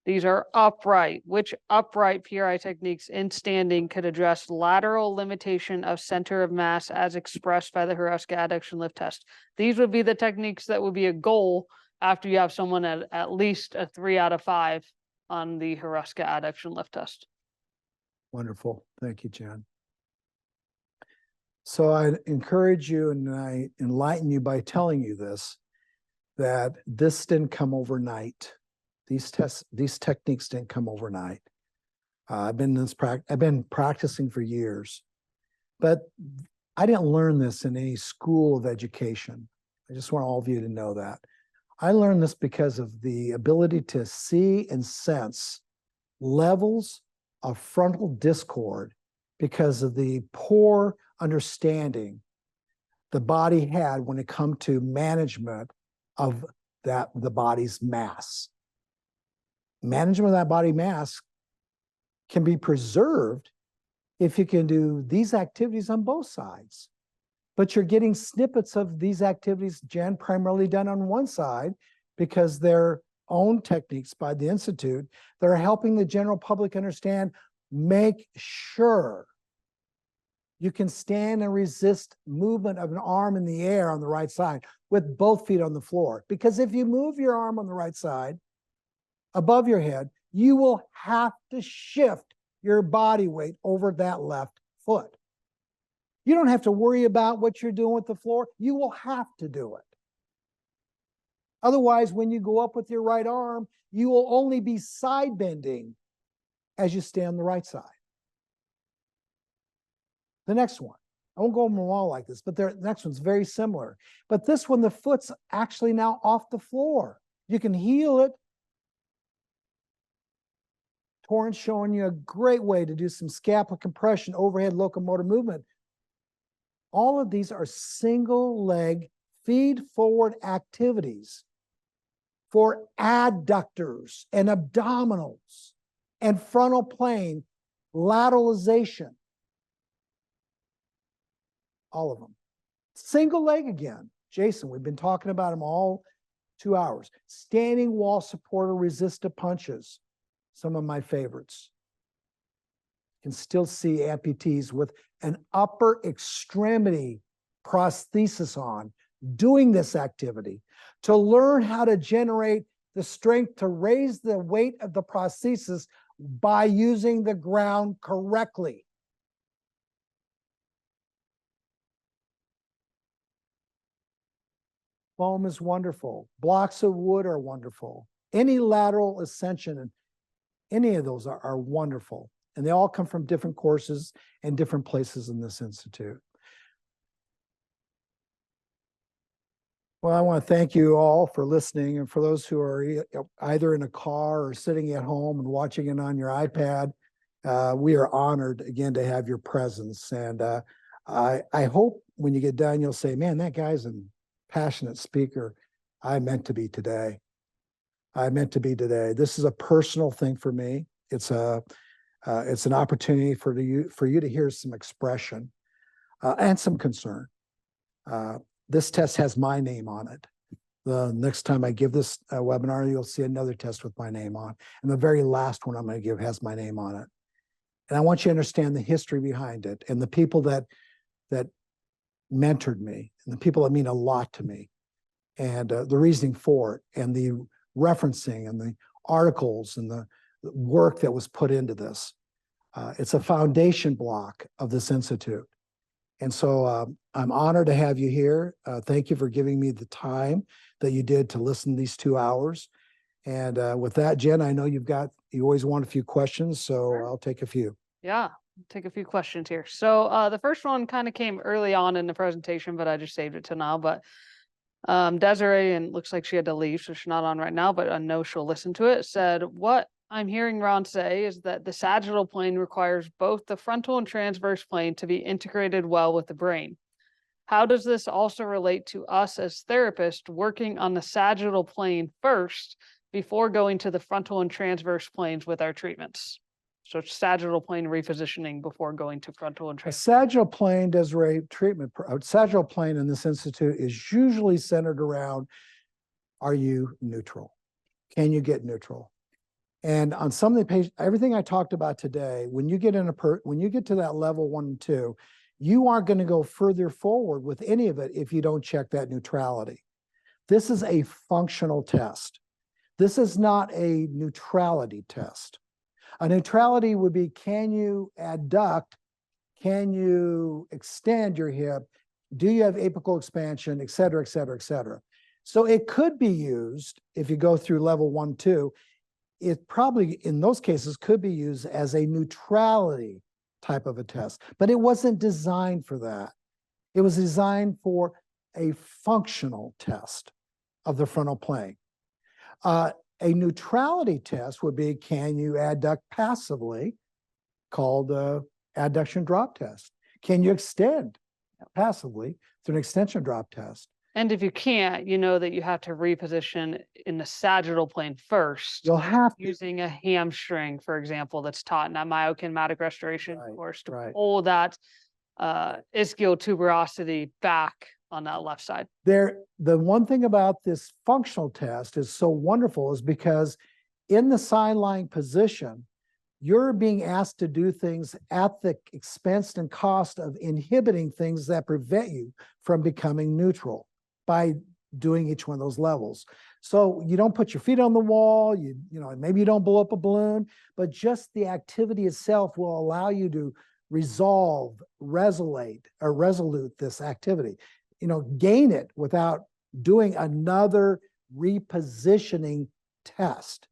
These are upright, which upright PRI techniques in standing could address lateral limitation of center of mass as expressed by the Hruska Adduction Lift Test. These would be the techniques that would be a goal after you have someone at least a 3 out of 5 on the Hruska Adduction Lift Test. Wonderful. Thank you, Jen. So I encourage you and I enlighten you by telling you this, that this didn't come overnight. These techniques didn't come overnight. I've been practicing for years, but I didn't learn this in any school of education. I just want all of you to know that. I learned this because of the ability to see and sense levels of frontal discord because of the poor understanding the body had when it come to management of the body's mass. Management of that body mass can be preserved if you can do these activities on both sides. But you're getting snippets of these activities, Jen, primarily done on one side because they're own techniques by the Institute that are helping the general public understand, make sure you can stand and resist movement of an arm in the air on the right side with both feet on the floor. Because if you move your arm on the right side above your head, you will have to shift your body weight over that left foot. You don't have to worry about what you're doing with the floor. You will have to do it. Otherwise, when you go up with your right arm, you will only be side bending as you stay on the right side. The next one, I won't go over them all like this, but the next one's very similar. But this one, the foot's actually now off the floor. You can heel it. Torrance showing you a great way to do some scapular compression, overhead locomotor movement. All of these are single leg feed forward activities for adductors and abdominals and frontal plane lateralization. all of them. Single leg again. Jason, we've been talking about him all 2 hours. Standing wall supporter resisted punches. Some of my favorites. You can still see amputees with an upper extremity prosthesis on doing this activity to learn how to generate the strength to raise the weight of the prosthesis by using the ground correctly. Foam is wonderful. Blocks of wood are wonderful. Any lateral ascension, and any of those are wonderful. And they all come from different courses and different places in this institute. Well, I want to thank you all for listening. And for those who are either in a car or sitting at home and watching it on your iPad, we are honored again to have your presence. And I hope when you get done, you'll say, man, that guy's a passionate speaker. I meant to be today. I meant to be today. This is a personal thing for me. It's an opportunity for you to hear some expression and some concern. This test has my name on it. The next time I give this webinar, you'll see another test with my name on. And the very last one I'm going to give has my name on it. And I want you to understand the history behind it and the people that mentored me and the people that mean a lot to me and the reasoning for it and the referencing and the articles and the work that was put into this. It's a foundation block of this institute. And so I'm honored to have you here. Thank you for giving me the time that you did to listen to these 2 hours. And with that, Jen, I know you always want a few questions, so Sure. I'll take a few. Yeah, take a few questions here. So the first one kind of came early on in the presentation, but I just saved it to now. But Desiree, and looks like she had to leave, so she's not on right now, but I know she'll listen to it, said, what I'm hearing Ron say is that the sagittal plane requires both the frontal and transverse plane to be integrated well with the brain. How does this also relate to us as therapists working on the sagittal plane first before going to the frontal and transverse planes with our treatments? So sagittal plane repositioning before going to frontal and A transverse. sagittal plane Desiree treatment, sagittal plane in this institute is usually centered around, are you neutral? Can you get neutral? And on some of the patients, everything I talked about today, when you get to that level 1 and 2, you aren't going to go further forward with any of it if you don't check that neutrality. This is a functional test. This is not a neutrality test. A neutrality would be, can you adduct? Can you extend your hip? Do you have apical expansion, et cetera, et cetera, et cetera? So it could be used if you go through level 1, 2. It probably, in those cases, could be used as a neutrality type of a test, but it wasn't designed for that. It was designed for a functional test of the frontal plane. A neutrality test would be, can you adduct passively, called the adduction drop test? Can you extend passively through an extension drop test? And if you can't, you know that you have to reposition in the sagittal plane first. You'll have to. Using a hamstring, for example, that's taught in that myokinematic restoration Right, course to right. pull that ischial tuberosity back on that left side. The one thing about this functional test is so wonderful is because in the sideline position, you're being asked to do things at the expense and cost of inhibiting things that prevent you from becoming neutral by doing each one of those levels. So you don't put your feet on the wall, you know, maybe you don't blow up a balloon, but just the activity itself will allow you to resolve, resolute this activity. You know, gain it without doing another repositioning test.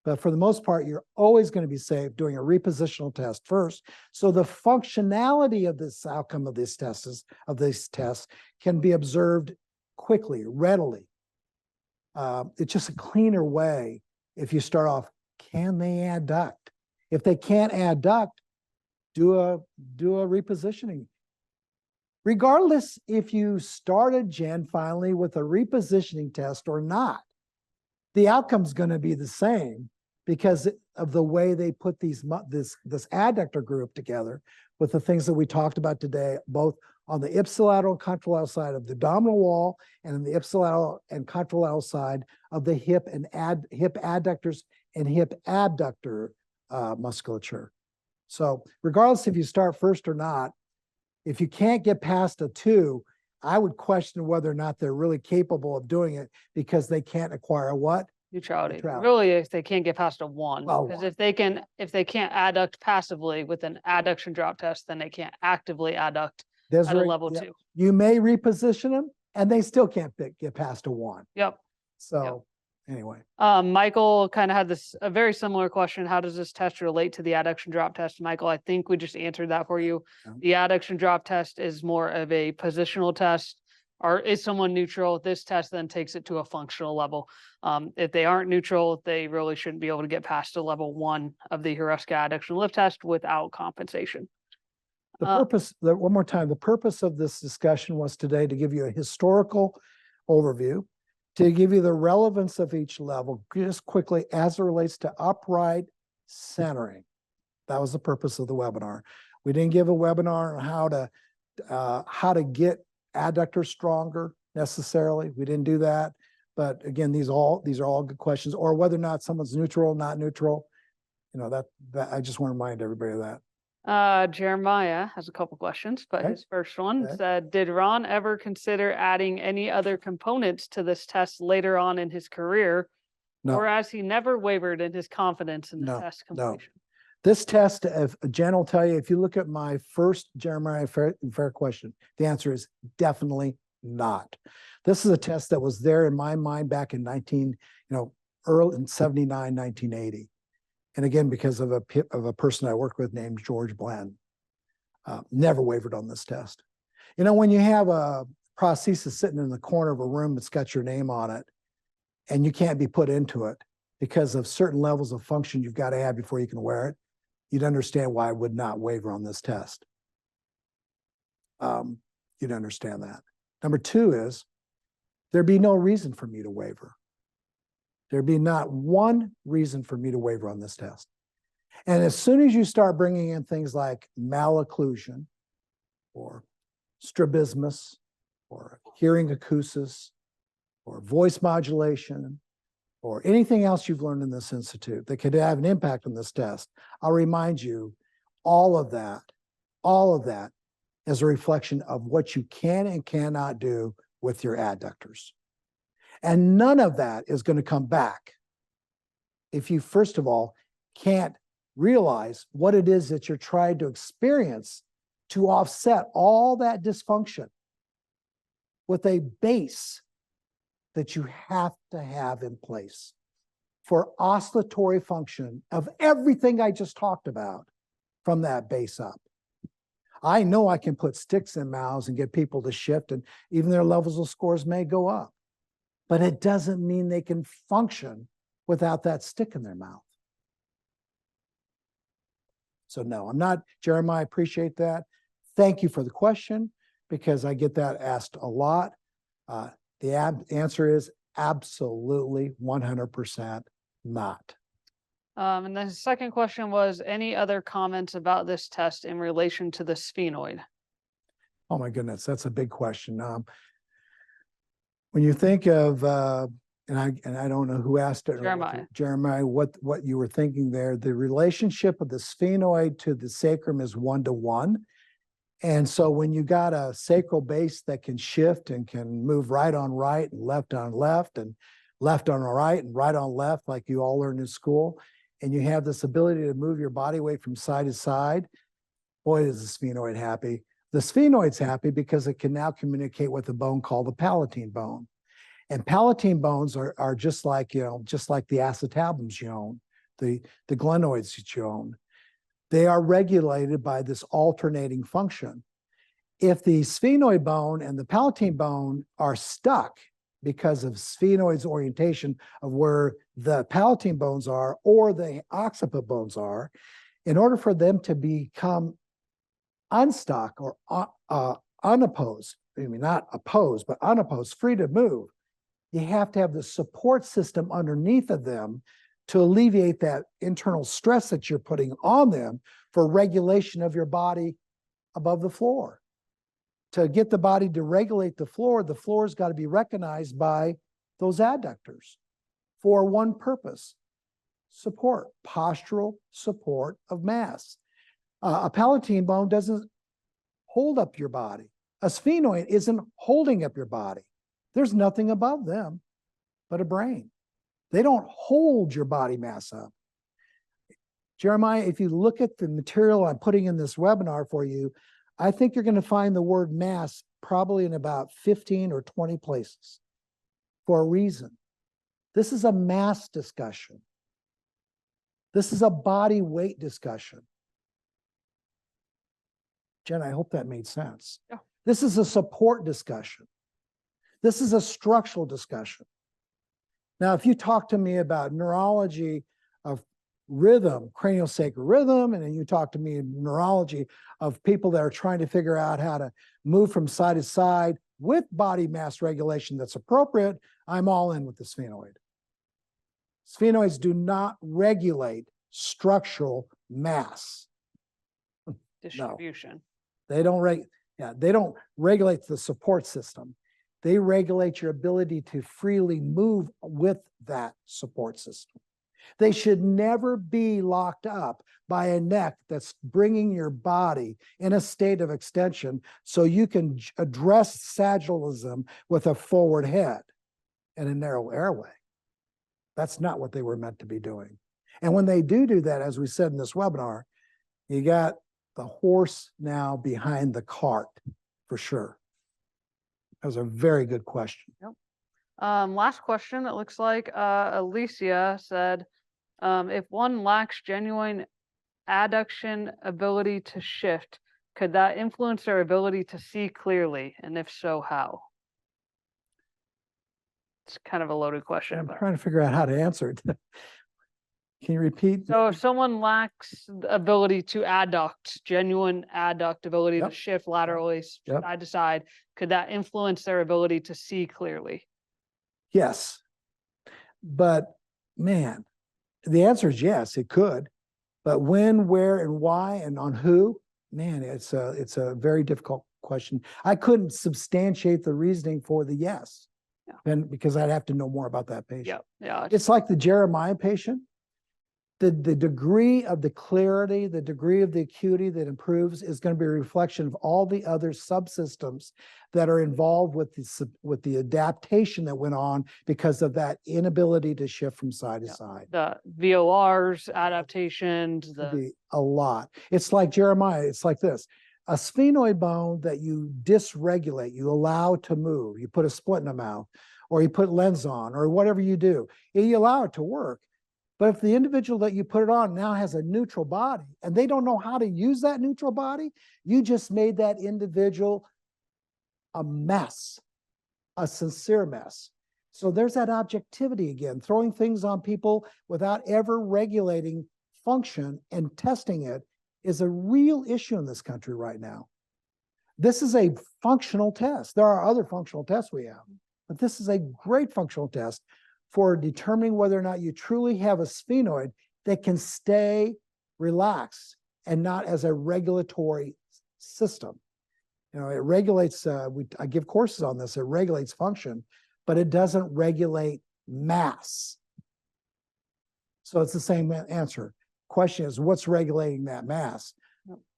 But for the most part, you're always going to be safe doing a repositional test first. So the functionality of this outcome of these tests can be observed quickly, readily. It's just a cleaner way if you start off, can they adduct? If they can't adduct, do a repositioning. Regardless if you started, Jen, finally with a repositioning test or not, the outcome's going to be the same because of the way they put this adductor group together with the things that we talked about today, both on the ipsilateral and contralateral side of the abdominal wall and on the ipsilateral and contralateral side of the hip and hip adductors and hip abductor musculature. So regardless if you start first or not, if you can't get past a 2, I would question whether or not they're really capable of doing it because they can't acquire a what? Neutrality. Neutrality. Really, if they can't get past a 1, Well, because 1. if they can't adduct passively with an adduction drop test, then they can't actively adduct There's at a right- level yeah. 2. You may reposition them and they still can't get past a 1. Yep. So anyway, Michael kind of had a very similar question. How does this test relate to the adduction drop test? Michael, I think we just answered that for you. Yeah. The adduction drop test is more of a positional test. Or is someone neutral? This test then takes it to a functional level. If they aren't neutral, they really shouldn't be able to get past a level 1 of the Hruska Adduction Lift Test without compensation. the purpose, one more time, the purpose of this discussion was today to give you a historical overview, to give you the relevance of each level just quickly as it relates to upright centering. That was the purpose of the webinar. We didn't give a webinar on how to get adductors stronger necessarily. We didn't do that. But again, these are all good questions, or whether or not someone's neutral, not neutral. You know, that I just want to remind everybody of that. Jeremiah has a couple questions, but Okay. his first one Okay. said, did Ron ever consider adding any other components to this test later on in his career? No. Or has he never wavered in his confidence in the No, test no. completion? This test, if Jen will tell you, if you look at my first Jeremiah fair question, the answer is definitely not. This is a test that was there in my mind back in early in 79, 1980. And again, because of a person I worked with named George Bland, never wavered on this test. You know, when you have a prosthesis sitting in the corner of a room that's got your name on it, and you can't be put into it because of certain levels of function you've got to have before you can wear it, you'd understand why I would not waver on this test. You'd understand that. Number 2 is there'd be no reason for me to waver. There'd be not one reason for me to waver on this test. And as soon as you start bringing in things like malocclusion or strabismus or hearing acousis or voice modulation or anything else you've learned in this institute that could have an impact on this test, I'll remind you, all of that is a reflection of what you can and cannot do with your adductors. And none of that is going to come back if you, first of all, can't realize what it is that you're trying to experience to offset all that dysfunction with a base that you have to have in place for oscillatory function of everything I just talked about from that base up. I know I can put sticks in mouths and get people to shift, and even their levels of scores may go up, but it doesn't mean they can function without that stick in their mouth. So no, I'm not, Jeremiah, I appreciate that. Thank you for the question, because I get that asked a lot. The answer is absolutely 100% not. And the second question was, any other comments about this test in relation to the sphenoid? Oh my goodness, that's a big question. When you think of, and I don't know who asked it. Jeremiah, what you were thinking there, the relationship of the sphenoid to the sacrum is 1-to-1. And so when you got a sacral base that can shift and can move right on right and left on left and left on right and right on left, like you all learned in school, and you have this ability to move your body weight from side to side, boy, is the sphenoid happy. The sphenoid's happy because it can now communicate with a bone called the palatine bone. And palatine bones are just like the acetabulums you own, the glenoids that you own. They are regulated by this alternating function. If the sphenoid bone and the palatine bone are stuck because of sphenoid's orientation of where the palatine bones are or the occiput bones are, in order for them to become unstuck or unopposed, I mean, not opposed, but unopposed, free to move, you have to have the support system underneath of them to alleviate that internal stress that you're putting on them for regulation of your body above the floor. to get the body to regulate the floor's got to be recognized by those adductors for one purpose: support, postural support of mass. A palatine bone doesn't hold up your body. A sphenoid isn't holding up your body. There's nothing above them but a brain. They don't hold your body mass up. Jeremiah, if you look at the material I'm putting in this webinar for you, I think you're going to find the word mass probably in about 15 or 20 places for a reason. This is a mass discussion. This is a body weight discussion. Jen, I hope that made sense. Yeah. This is a support discussion. This is a structural discussion. Now, if you talk to me about neurology of rhythm, craniosacral rhythm, and then you talk to me in neurology of people that are trying to figure out how to move from side to side with body mass regulation that's appropriate, I'm all in with the sphenoid. Sphenoids do not regulate structural mass. Distribution. No, they don't regulate the support system. They regulate your ability to freely move with that support system. They should never be locked up by a neck that's bringing your body in a state of extension so you can address sagittalism with a forward head and a narrow airway. That's not what they were meant to be doing. And when they do that, as we said in this webinar, you got the horse now behind the cart for sure. That was a very good question. Yep. Last question, it looks like Alicia said, if one lacks genuine adduction ability to shift, could that influence their ability to see clearly? And if so, how? It's kind of a loaded question. I'm trying to figure out how to answer it. Can you repeat? So if someone lacks the ability to adduct, genuine adduct ability to shift laterally, side to side, could that influence their ability to see clearly? Yes. But man, the answer is yes, it could. But when, where, and why, and on who, man, it's a very difficult question. I couldn't substantiate the reasoning for the yes. And because I'd have to know more about that patient. Yeah. It's like the Jeremiah patient. The degree of the clarity, the degree of the acuity that improves is going to be a reflection of all the other subsystems that are involved with the adaptation that went on because of that inability to shift from side to side. The VORs, adaptations, a lot. It's like Jeremiah. It's like this. A sphenoid bone that you dysregulate, you allow to move, you put a split in the mouth, or you put lens on, or whatever you do, you allow it to work. But if the individual that you put it on now has a neutral body and they don't know how to use that neutral body, you just made that individual a mess, a sincere mess. So there's that objectivity again, throwing things on people without ever regulating function and testing it is a real issue in this country right now. This is a functional test. There are other functional tests we have, but this is a great functional test for determining whether or not you truly have a sphenoid that can stay relaxed and not as a regulatory system. You know, it regulates, I give courses on this, it regulates function, but it doesn't regulate mass. So it's the same answer. Question is, what's regulating that mass?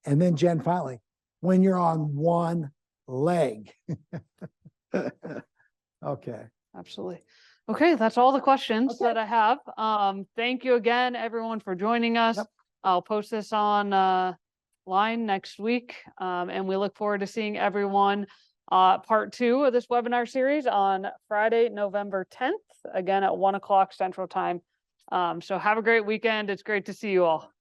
And then Jen, finally, when you're on one leg. Okay. Absolutely. Okay, that's all the questions that I have. Thank you again, everyone, for joining us. I'll post this on line next week, and we look forward to seeing everyone part 2 of this webinar series on Friday, November 10th, again at 1 o'clock Central Time. So have a great weekend. It's great to see you all.